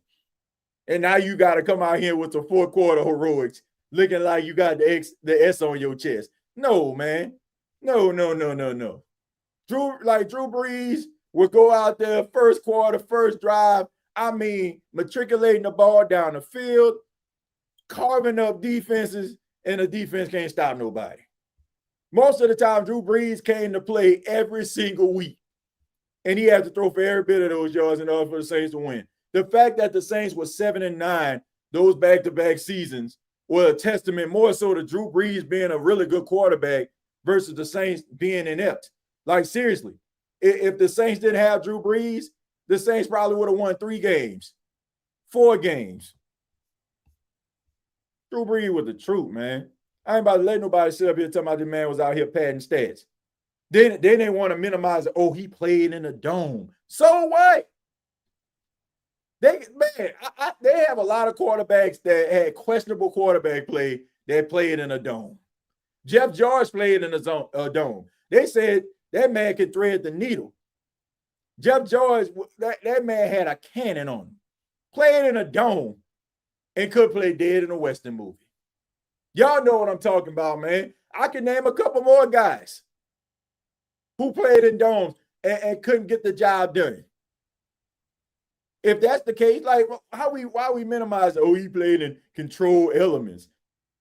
And now you got to come out here with the 4th quarter heroics looking like you got the S on your chest. No, man. No. Drew Brees would go out there first quarter, first drive. Matriculating the ball down the field, carving up defenses, and the defense can't stop nobody. Most of the time, Drew Brees came to play every single week, and he had to throw for every bit of those yards in order for the Saints to win. The fact that the Saints were 7-9 those back-to-back seasons was a testament more so to Drew Brees being a really good quarterback versus the Saints being inept. Like, seriously, if the Saints didn't have Drew Brees, the Saints probably would have won 3 games, 4 games. Drew Brees was the truth, man. I ain't about to let nobody sit up here talking about this man was out here padding stats. Then they want to minimize it. Oh, he played in a dome. So what? They have a lot of quarterbacks that had questionable quarterback play that played in a dome. Jeff George played in a dome. They said that man could thread the needle. Jeff George, that man had a cannon on him. Played in a dome and could play dead in a Western movie. Y'all know what I'm talking about, man. I can name a couple more guys who played in domes and couldn't get the job done. If that's the case, like why we minimize, oh, he played in control elements.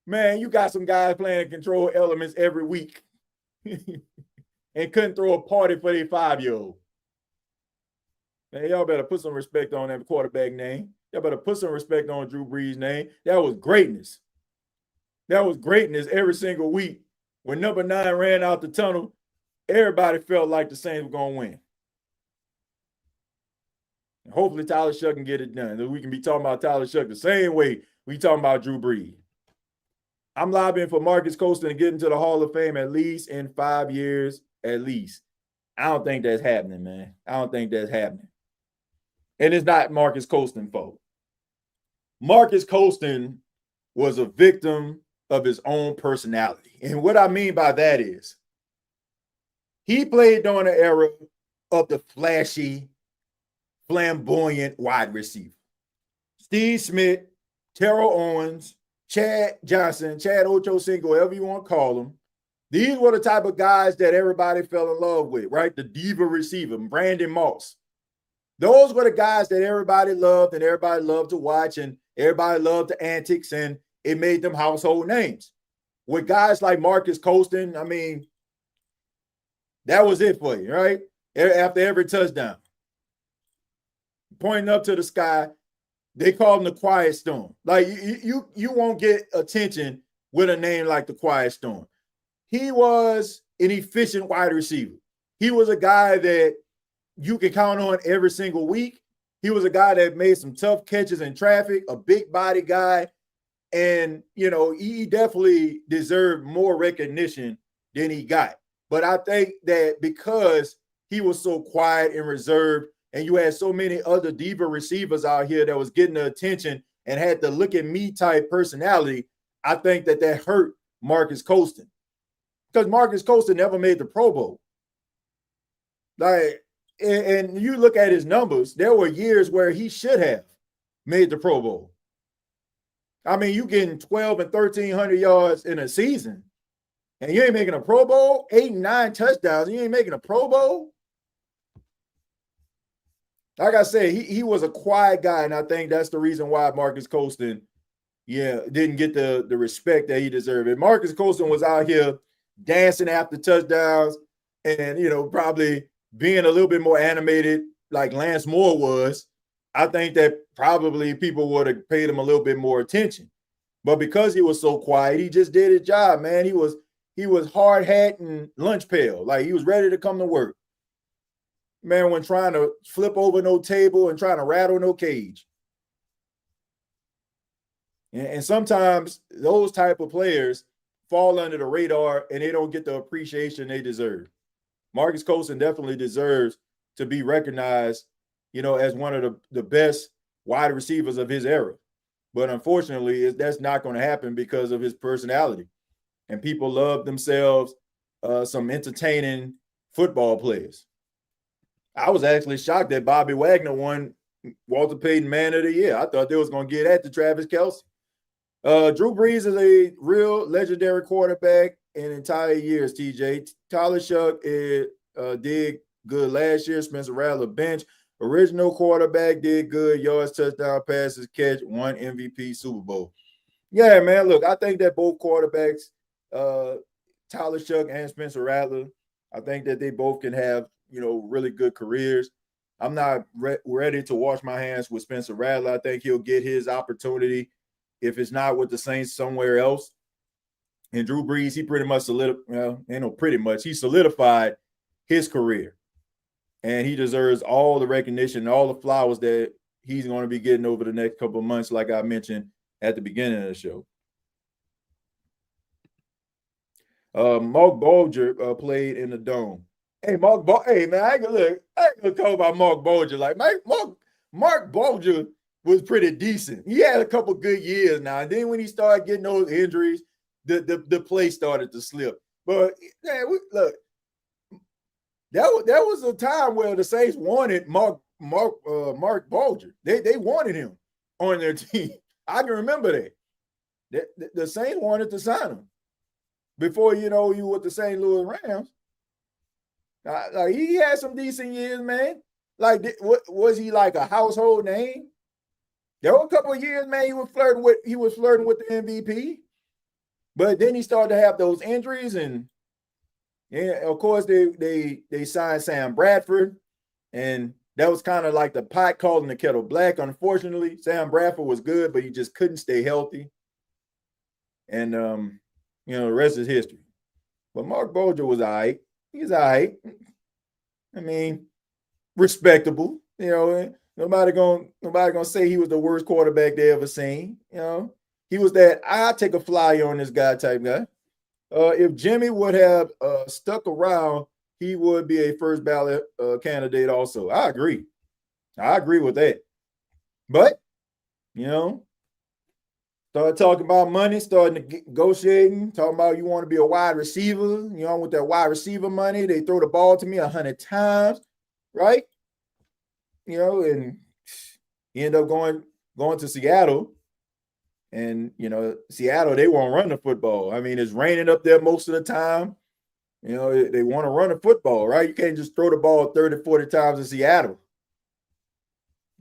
Man, you got some guys playing in control elements every week and couldn't throw a party for their 5-year-old. Man, y'all better put some respect on that quarterback name. Y'all better put some respect on Drew Brees' name. That was greatness. That was greatness every single week. When number 9 ran out the tunnel, everybody felt like the Saints were going to win. And hopefully Tyler Shuck can get it done. We can be talking about Tyler Shuck the same way we talking about Drew Brees. I'm lobbying for Marcus Colston to get into the Hall of Fame at least in 5 years, at least. I don't think that's happening, man. I don't think that's happening. And it's not Marcus Colston's fault. Marcus Colston was a victim of his own personality. And what I mean by that is he played during the era of the flashy, flamboyant wide receiver. Steve Smith, Terrell Owens, Chad Johnson, Chad Ochocinco, whatever you want to call them. These were the type of guys that everybody fell in love with, right? The diva receiver, Brandon Moss. Those were the guys that everybody loved and everybody loved to watch and everybody loved the antics and it made them household names. With guys like Marcus Colston, I mean, that was it for you, right? After every touchdown. Pointing up to the sky, they call him the Quiet Storm. Like you won't get attention with a name like the Quiet Storm. He was an efficient wide receiver. He was a guy that you can count on every single week. He was a guy that made some tough catches in traffic, a big body guy. And, you know, he definitely deserved more recognition than he got. But I think that because he was so quiet and reserved, and you had so many other diva receivers out here that was getting the attention and had the look at me type personality, I think that hurt Marcus Colston. Because Marcus Colston never made the Pro Bowl. Like, and you look at his numbers, there were years where he should have made the Pro Bowl. I mean, you getting 12 and 1,300 yards in a season, and you ain't making a Pro Bowl, 8 and 9 touchdowns, and you ain't making a Pro Bowl? Like I said, he was a quiet guy, and I think that's the reason why Marcus Colston, didn't get the respect that he deserved. And Marcus Colston was out here dancing after touchdowns and, probably being a little bit more animated like Lance Moore was. I think that probably people would have paid him a little bit more attention. But because he was so quiet, he just did his job, man. He was hard hat and lunch pail. Like, he was ready to come to work. Man, when trying to flip over no table and trying to rattle no cage. And sometimes those type of players fall under the radar and they don't get the appreciation they deserve. Marcus Colston definitely deserves to be recognized, as one of the best wide receivers of his era. But unfortunately, that's not going to happen because of his personality. And people love themselves some entertaining football players. I was actually shocked that Bobby Wagner won Walter Payton Man of the Year. I thought they was going to get that to Travis Kelce. Drew Brees is a real legendary quarterback in entire years, TJ. Tyler Shuck did good last year. Spencer Rattler bench. Original quarterback did good. Yards, touchdown, passes, catch, won MVP, Super Bowl. Yeah, man. Look, I think that both quarterbacks, Tyler Shuck and Spencer Rattler, I think that they both can have, really good careers. I'm not ready to wash my hands with Spencer Rattler. I think he'll get his opportunity if it's not with the Saints somewhere else. And Drew Brees, he pretty much he solidified his career. And he deserves all the recognition, all the flowers that he's going to be getting over the next couple of months, like I mentioned at the beginning of the show. Mark Bulger played in the Dome. Hey, hey man, I ain't gonna talk about Mark Bulger. Like Mark Bulger was pretty decent. He had a couple good years now. And then when he started getting those injuries, the play started to slip. But man, look, that was a time where the Saints wanted Mark Bulger. They wanted him on their team. I can remember that. The Saints wanted to sign him before you with the St. Louis Rams. Like he had some decent years, man. Like, was he like a household name? There were a couple of years, man. He was flirting with the MVP, but then he started to have those injuries, and of course they signed Sam Bradford, and that was kind of like the pot calling the kettle black. Unfortunately, Sam Bradford was good, but he just couldn't stay healthy, and the rest is history. But Mark Bulger was all right. He's all right. I mean, respectable. Nobody gonna say he was the worst quarterback they ever seen. He was that I'll take a flyer on this guy type guy. If Jimmy would have stuck around, he would be a first ballot candidate also. I agree with that. But, start talking about money, starting to negotiating, talking about you want to be a wide receiver. With that wide receiver money, they throw the ball to me 100 times, right? And he ended up going to Seattle. And, Seattle, they won't run the football. I mean, it's raining up there most of the time. They want to run the football, right? You can't just throw the ball 30, 40 times in Seattle.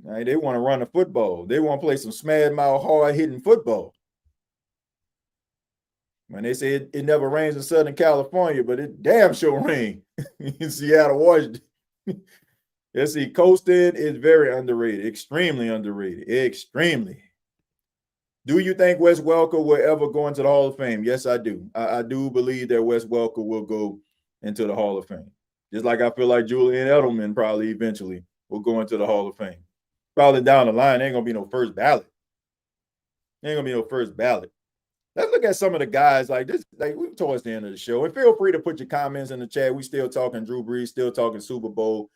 Right? They want to run the football. They want to play some smash mouth, hard-hitting football. When they say it never rains in Southern California, but it damn sure rains in Seattle, Washington. Let's see, coasting is very underrated, extremely underrated, extremely. Do you think Wes Welker will ever go into the Hall of Fame? Yes, I do. I do believe that Wes Welker will go into the Hall of Fame. Just like I feel like Julian Edelman probably eventually will go into the Hall of Fame. Probably down the line, ain't going to be no first ballot. Let's look at some of the guys like this. Like we're towards the end of the show. And feel free to put your comments in the chat. We still talking Drew Brees, still talking Super Bowl.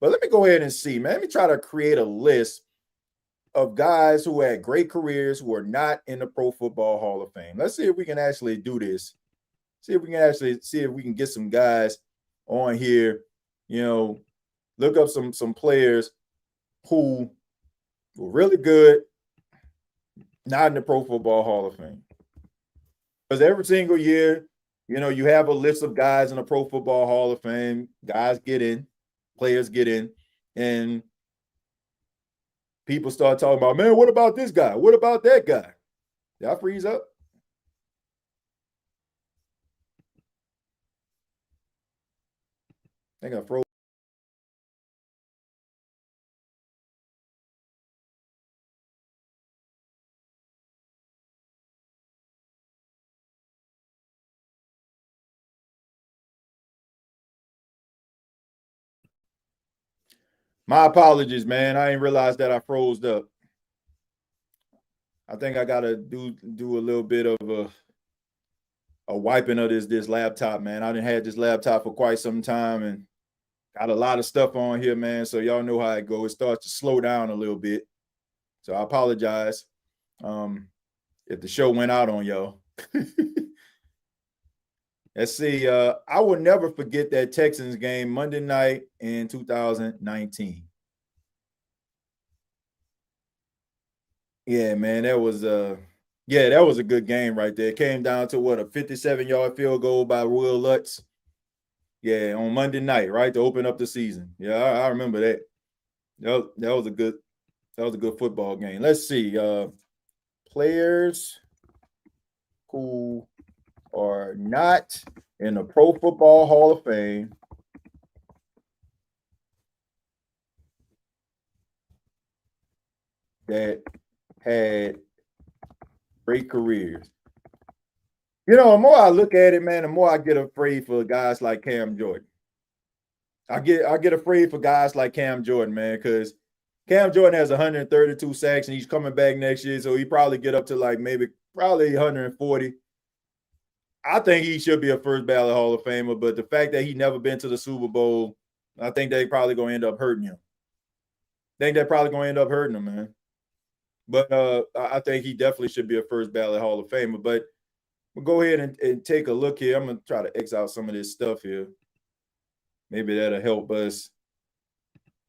But let me go ahead and see, man. Let me try to create a list of guys who had great careers who are not in the Pro Football Hall of Fame. Let's see if we can actually do this. See if we can get some guys on here. Look up some players who were really good, not in the Pro Football Hall of Fame. Because every single year, you have a list of guys in the Pro Football Hall of Fame. Guys get in, players get in, and people start talking about, man, what about this guy? What about that guy? Did I freeze up? I think I froze. My apologies, man. I didn't realize that I froze up. I think I gotta do a little bit of a wiping of this laptop, man. I done had this laptop for quite some time and got a lot of stuff on here, man. So y'all know how it goes. It starts to slow down a little bit. So I apologize if the show went out on y'all. Let's see. I will never forget that Texans game Monday night in 2019. Yeah, man, that was a good game right there. It came down to a 57-yard field goal by Will Lutz. Yeah, on Monday night, right, to open up the season. Yeah, I remember that. That was a good football game. Let's see. Players who are not in the Pro Football Hall of Fame that had great careers. You know, the more I look at it, man, the more I get afraid for guys like Cam Jordan. I get afraid for guys like Cam Jordan, man, because Cam Jordan has 132 sacks and he's coming back next year, so he probably get up to like probably 140. I think he should be a first ballot Hall of Famer, but the fact that he never been to the Super Bowl, I think they probably gonna end up hurting him. Man. But I think he definitely should be a first ballot Hall of Famer. But we'll go ahead and take a look here. I'm gonna try to X out some of this stuff here. Maybe that'll help us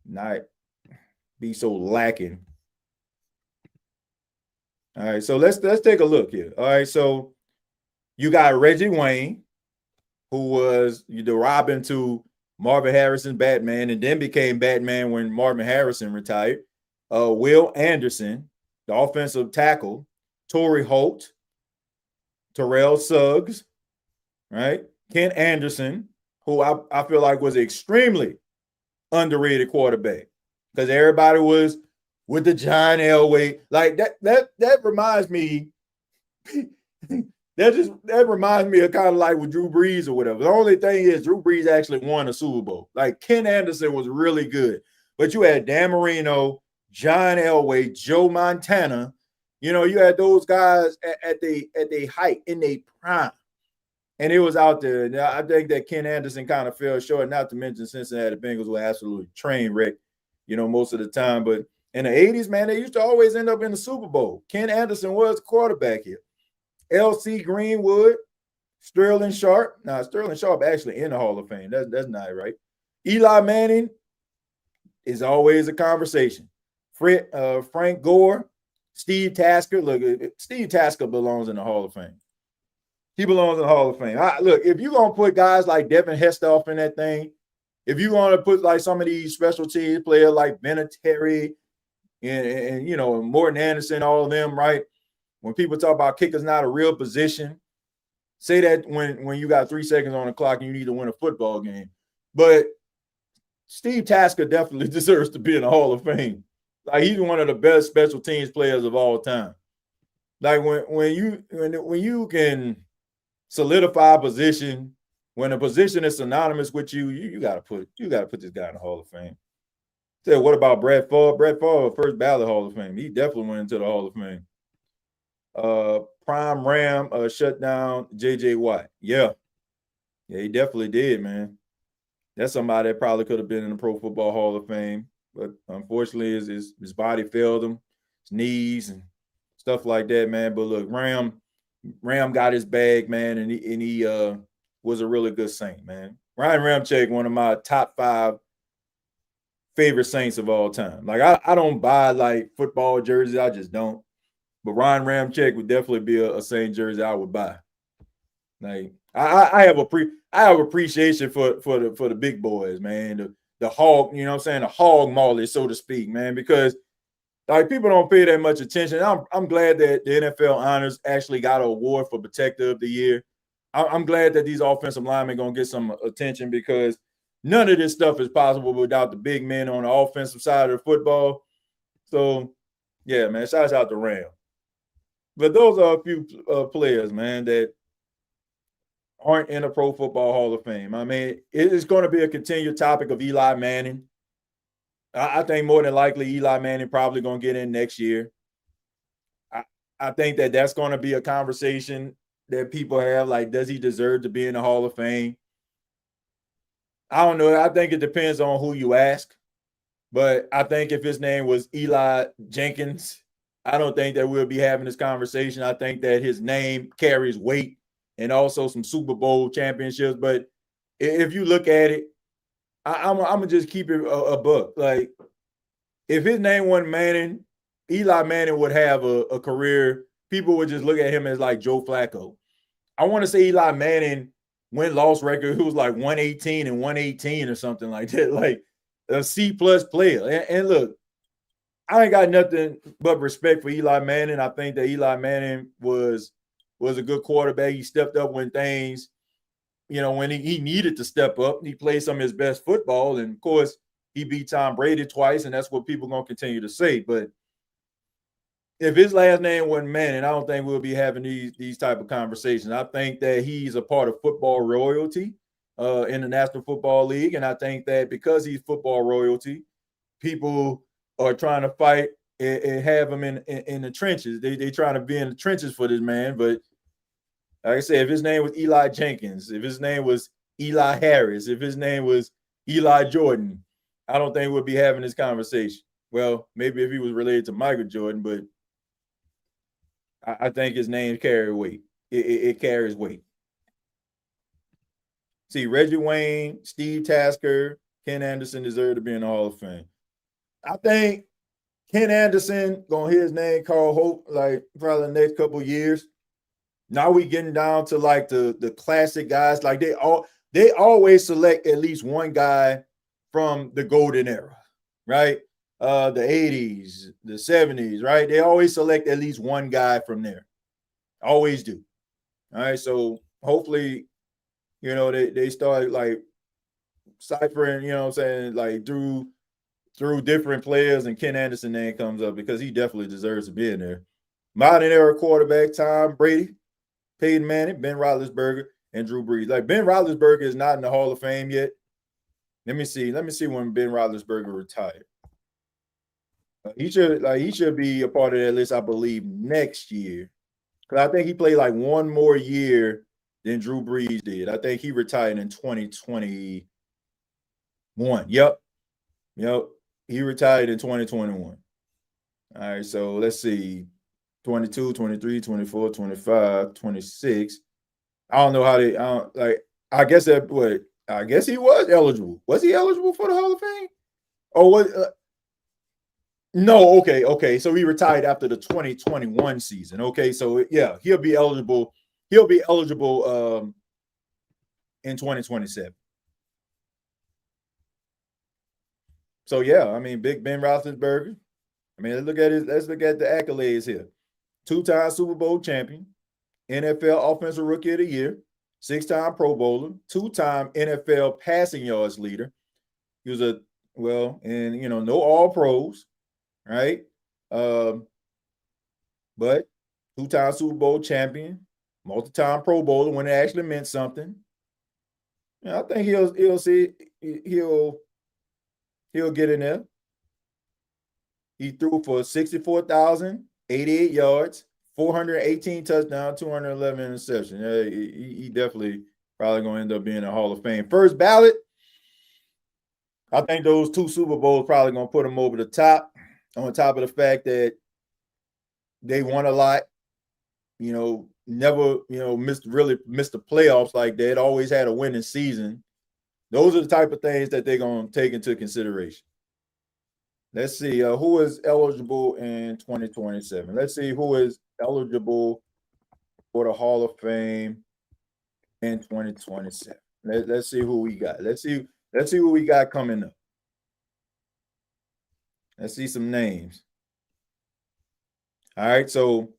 not be so lacking. All right, so let's take a look here. All right, so you got Reggie Wayne, who was the Robin to Marvin Harrison Batman, and then became Batman when Marvin Harrison retired. Will Anderson, the offensive tackle, Torrey Holt, Terrell Suggs, right? Ken Anderson, who I feel like was extremely underrated quarterback because everybody was with the John Elway. Like that reminds me. That reminds me of kind of like with Drew Brees or whatever. The only thing is Drew Brees actually won a Super Bowl. Like Ken Anderson was really good, but you had Dan Marino, John Elway, Joe Montana. You know, you had those guys at their height in their prime. And it was out there. Now, I think that Ken Anderson kind of fell short, not to mention Cincinnati Bengals were absolutely train wreck, you know, most of the time. But in the 80s, man, they used to always end up in the Super Bowl. Ken Anderson was quarterback here. L.C. Greenwood, Sterling Sharp. Now, Sterling Sharp actually in the Hall of Fame. That's not right. Eli Manning is always a conversation. Frank Gore, Steve Tasker. Look, Steve Tasker belongs in the Hall of Fame. He belongs in the Hall of Fame. Look, if you're going to put guys like Devin Hestoff in that thing, if you're going to put like some of these special teams players like Vinatieri and you know, Morton Anderson, all of them, right? When people talk about kickers not a real position, say that when you got 3 seconds on the clock and you need to win a football game. But Steve Tasker definitely deserves to be in the Hall of Fame. Like he's one of the best special teams players of all time. Like when you can solidify a position, when a position is synonymous with you gotta put this guy in the Hall of Fame. Said, what about Brett Favre? Brett Favre, first ballot Hall of Fame. He definitely went into the Hall of Fame. Prime Ram shut down JJ Watt. Yeah, he definitely did, man. That's somebody that probably could have been in the Pro Football Hall of Fame, but unfortunately his body failed him, his knees and stuff like that, man. But look, Ram got his bag, man, and he was a really good Saint, man. Ryan Ramczyk, one of my top 5 favorite Saints of all time. Like I don't buy like football jerseys, I just don't. But Ryan Ramczyk would definitely be a Saint jersey I would buy. Like I have appreciation for the big boys, man. The hog, you know what I'm saying, the hog maulers, so to speak, man, because like people don't pay that much attention. I'm glad that the NFL honors actually got an award for Protector of the Year. I'm glad that these offensive linemen gonna get some attention because none of this stuff is possible without the big men on the offensive side of the football. So yeah, man, shouts out to Ram. But those are a few players, man, that aren't in the Pro Football Hall of Fame. I mean, it is going to be a continued topic of Eli Manning. I think more than likely Eli Manning probably going to get in next year. I think that's going to be a conversation that people have, like, does he deserve to be in the Hall of Fame? I don't know. I think it depends on who you ask. But I think if his name was Eli Jenkins, I don't think that we'll be having this conversation. I think that his name carries weight and also some Super Bowl championships. But if you look at it, I'm going to just keep it a buck. Like, if his name wasn't Manning, Eli Manning would have a career. People would just look at him as like Joe Flacco. I want to say Eli Manning win-loss record, who was like 118 and 118 or something like that, like a C-plus player. And look, I ain't got nothing but respect for Eli Manning. I think that Eli Manning was was a good quarterback. He stepped up when things, when he needed to step up. He played some of his best football. And, of course, he beat Tom Brady twice, and that's what people are going to continue to say. But if his last name wasn't Manning, I don't think we'll be having these type of conversations. I think that he's a part of football royalty in the National Football League. And I think that because he's football royalty, people are trying to fight and have him in the trenches. They trying to be in the trenches for this man. But like I said, if his name was Eli Jenkins, if his name was Eli Harris, if his name was Eli Jordan, I don't think we'll be having this conversation. Well, maybe if he was related to Michael Jordan, but I think his name carries weight. It carries weight. See, Reggie Wayne, Steve Tasker, Ken Anderson deserve to be in the Hall of Fame. I think Ken Anderson gonna hear his name called hope like probably the next couple of years. Now we getting down to like the classic guys. Like they always select at least one guy from the golden era, right? The 80s, the 70s, right? They always select at least one guy from there. Always do. All right. So hopefully, they start like ciphering, like through different players, and Ken Anderson name comes up because he definitely deserves to be in there. Modern era quarterback, Tom Brady, Peyton Manning, Ben Roethlisberger, and Drew Brees. Like Ben Roethlisberger is not in the Hall of Fame yet. Let me see when Ben Roethlisberger retired. He should be a part of that list, I believe, next year. Because I think he played like one more year than Drew Brees did. I think he retired in 2021. Yep. He retired in 2021. All right, so let's see. 22, 23, 24, 25, 26. I don't know how I guess he was eligible. Was he eligible for the Hall of Fame? Oh, what? No, okay. So he retired after the 2021 season. Okay, so yeah, he'll be eligible. He'll be eligible in 2027. So yeah, I mean, Big Ben Roethlisberger. I mean, let's look at the accolades here. 2-time Super Bowl champion, NFL Offensive Rookie of the Year, 6-time Pro Bowler, 2-time NFL passing yards leader. He was no All Pros. Right? But 2-time Super Bowl champion, multi-time Pro Bowler when it actually meant something. I think he'll get in there. He threw for 64,088 yards, 418 touchdowns, 211 interceptions. He definitely probably going to end up being in the Hall of Fame. First ballot, I think those 2 Super Bowls probably going to put him over the top. On top of the fact that they won a lot, never, missed the playoffs like that, always had a winning season. Those are the type of things that they're going to take into consideration. Let's see who is eligible in 2027. Let's see who is eligible for the Hall of Fame in 2027. Let's see who we got. Let's see who we got coming up. Let's see some names. All right, so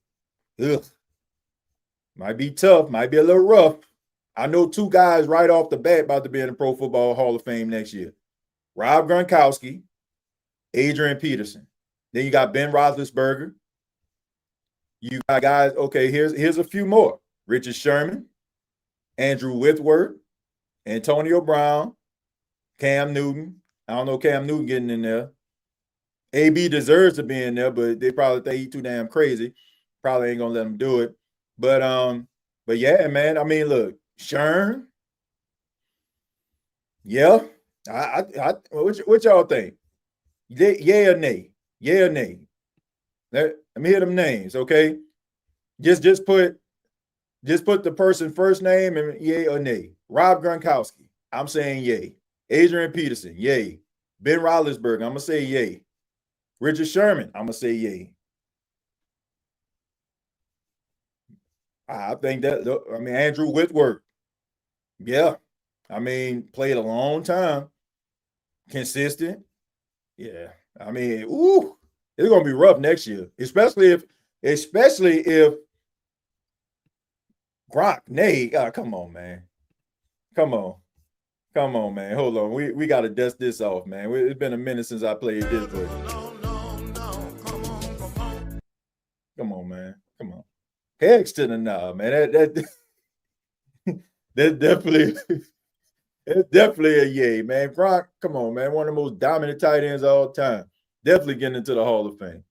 might be tough, might be a little rough. I know 2 guys right off the bat about to be in the Pro Football Hall of Fame next year. Rob Gronkowski, Adrian Peterson. Then you got Ben Roethlisberger. You got guys, okay, here's a few more. Richard Sherman, Andrew Whitworth, Antonio Brown, Cam Newton. I don't know Cam Newton getting in there. AB deserves to be in there, but they probably think he's too damn crazy. Probably ain't gonna let him do it. But yeah, man. I mean, look, Sherm. Yeah. What y'all think? Yay or nay? Yay or nay? Let me hear them names, okay? Just put the person first name and yay or nay. Rob Gronkowski, I'm saying yay. Adrian Peterson, yay. Ben Roethlisberger, I'm gonna say yay. Richard Sherman, I'm gonna say yay. I think Andrew Whitworth, yeah. I mean, played a long time, consistent. Yeah. I mean, it's gonna be rough next year, especially if Gronk, Nay. Come on, man. Come on, man. Hold on. We got to dust this off, man. It's been a minute since I played this, but come on, man. Come on. Heads to the knob, man. That's definitely it's definitely a yay, man. Gronk, come on, man. One of the most dominant tight ends of all time. Definitely getting into the Hall of Fame.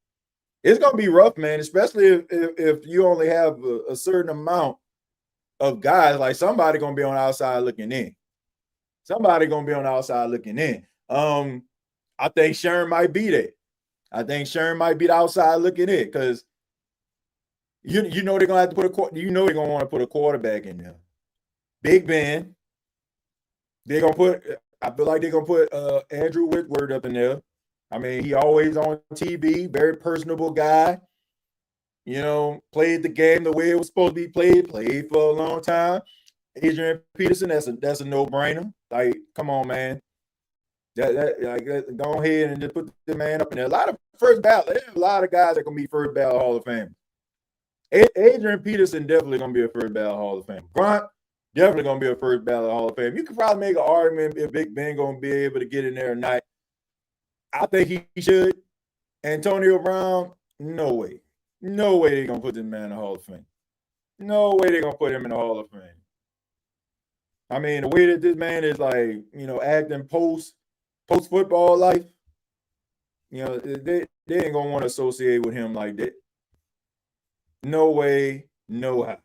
It's gonna be rough, man, especially if you only have a certain amount of guys. Like somebody gonna be on the outside looking in. Somebody gonna be on the outside looking in. I think Sharon might be there. I think Sharon might be the outside looking in because you know they're gonna have to they're gonna want to put a quarterback in there. Big Ben. They're gonna put. I feel like they're gonna put Andrew Whitworth up in there. I mean, he always on TV, very personable guy. You know, played the game the way it was supposed to be played for a long time. Adrian Peterson, that's a no-brainer. Like, come on, man. Go ahead and just put the man up in there. A lot of first ballot. There's a lot of guys that gonna be first ballot Hall of Fame. Adrian Peterson definitely gonna be a first ballot Hall of Fame. Gronk definitely gonna be a first ballot Hall of Fame. You could probably make an argument if Big Ben gonna be able to get in there or not. I think he should. Antonio Brown, no way. No way they're gonna put this man in the Hall of Fame. No way they're gonna put him in the Hall of Fame. I mean, the way that this man is like, you know, acting post football life, you know, they ain't gonna want to associate with him like that. No way, no how.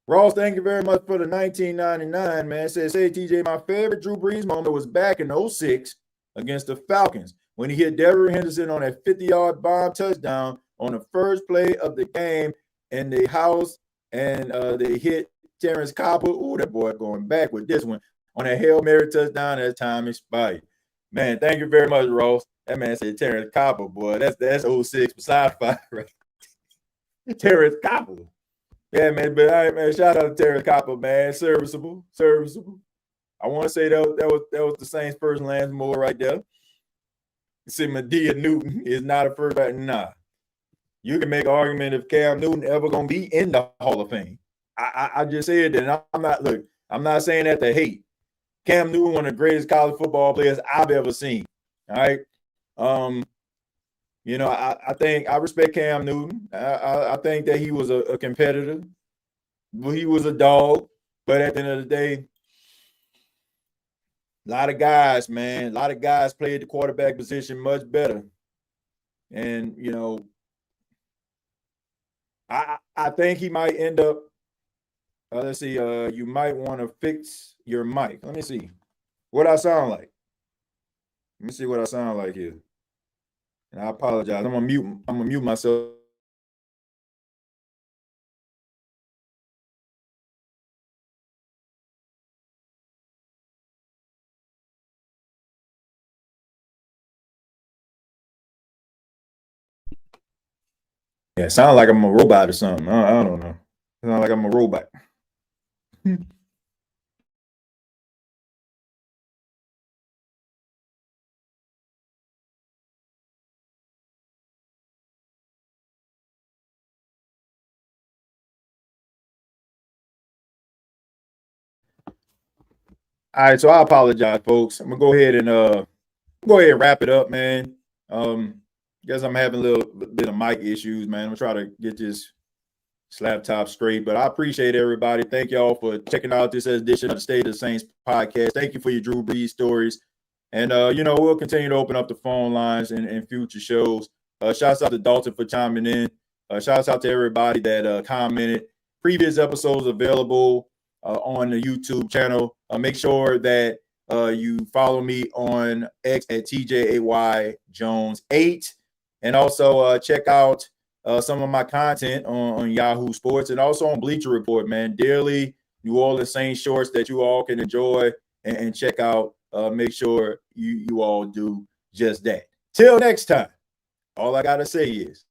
Ross, thank you very much for the 1999, man. Says, hey, TJ, my favorite Drew Brees moment was back in 06 against the Falcons when he hit Derrick Henderson on that 50-yard bomb touchdown on the first play of the game in the house, and they hit Terrence Copper. Ooh, that boy going back with this one on a Hail Mary touchdown as time expired. Man, thank you very much, Ross. That man said Terrence Copper, boy. That's 06 beside fire, right? Terrence Copper. Yeah, man, but all right, man. Shout out to Terrence Copper, man. Serviceable. I want to say that was the Saints' first Lance Moore right there. See, Medea Newton is not a first back. Nah. You can make an argument if Cam Newton ever gonna be in the Hall of Fame. I just said that. I'm not saying that to hate. Cam Newton, one of the greatest college football players I've ever seen. All right. You know, I think I respect Cam Newton. I think that he was a competitor. He was a dog. But at the end of the day, a lot of guys played the quarterback position much better. And, you know, I think he might end up, let's see, you might want to fix your mic. Let me see what I sound like. Let me see what I sound like here. And I apologize. I'm gonna mute myself. Yeah, it sounds like I'm a robot or something. I don't know. It sounds like I'm a robot. All right, so I apologize, folks. I'm gonna go ahead and wrap it up, man. Guess I'm having a little bit of mic issues, man. I'm gonna try to get this laptop straight, but I appreciate everybody. Thank y'all for checking out this edition of the State of the Saints podcast. Thank you for your Drew Brees stories, and you know, we'll continue to open up the phone lines in future shows. Shouts out to Dalton for chiming in. Shouts out to everybody that commented. Previous episodes available on the YouTube channel. Make sure that you follow me on X at TJAY Jones 8, and also check out some of my content on Yahoo Sports and also on Bleacher Report, man. Daily New Orleans Saints shorts that you all can enjoy and check out. Make sure you all do just that. Till next time, all I got to say is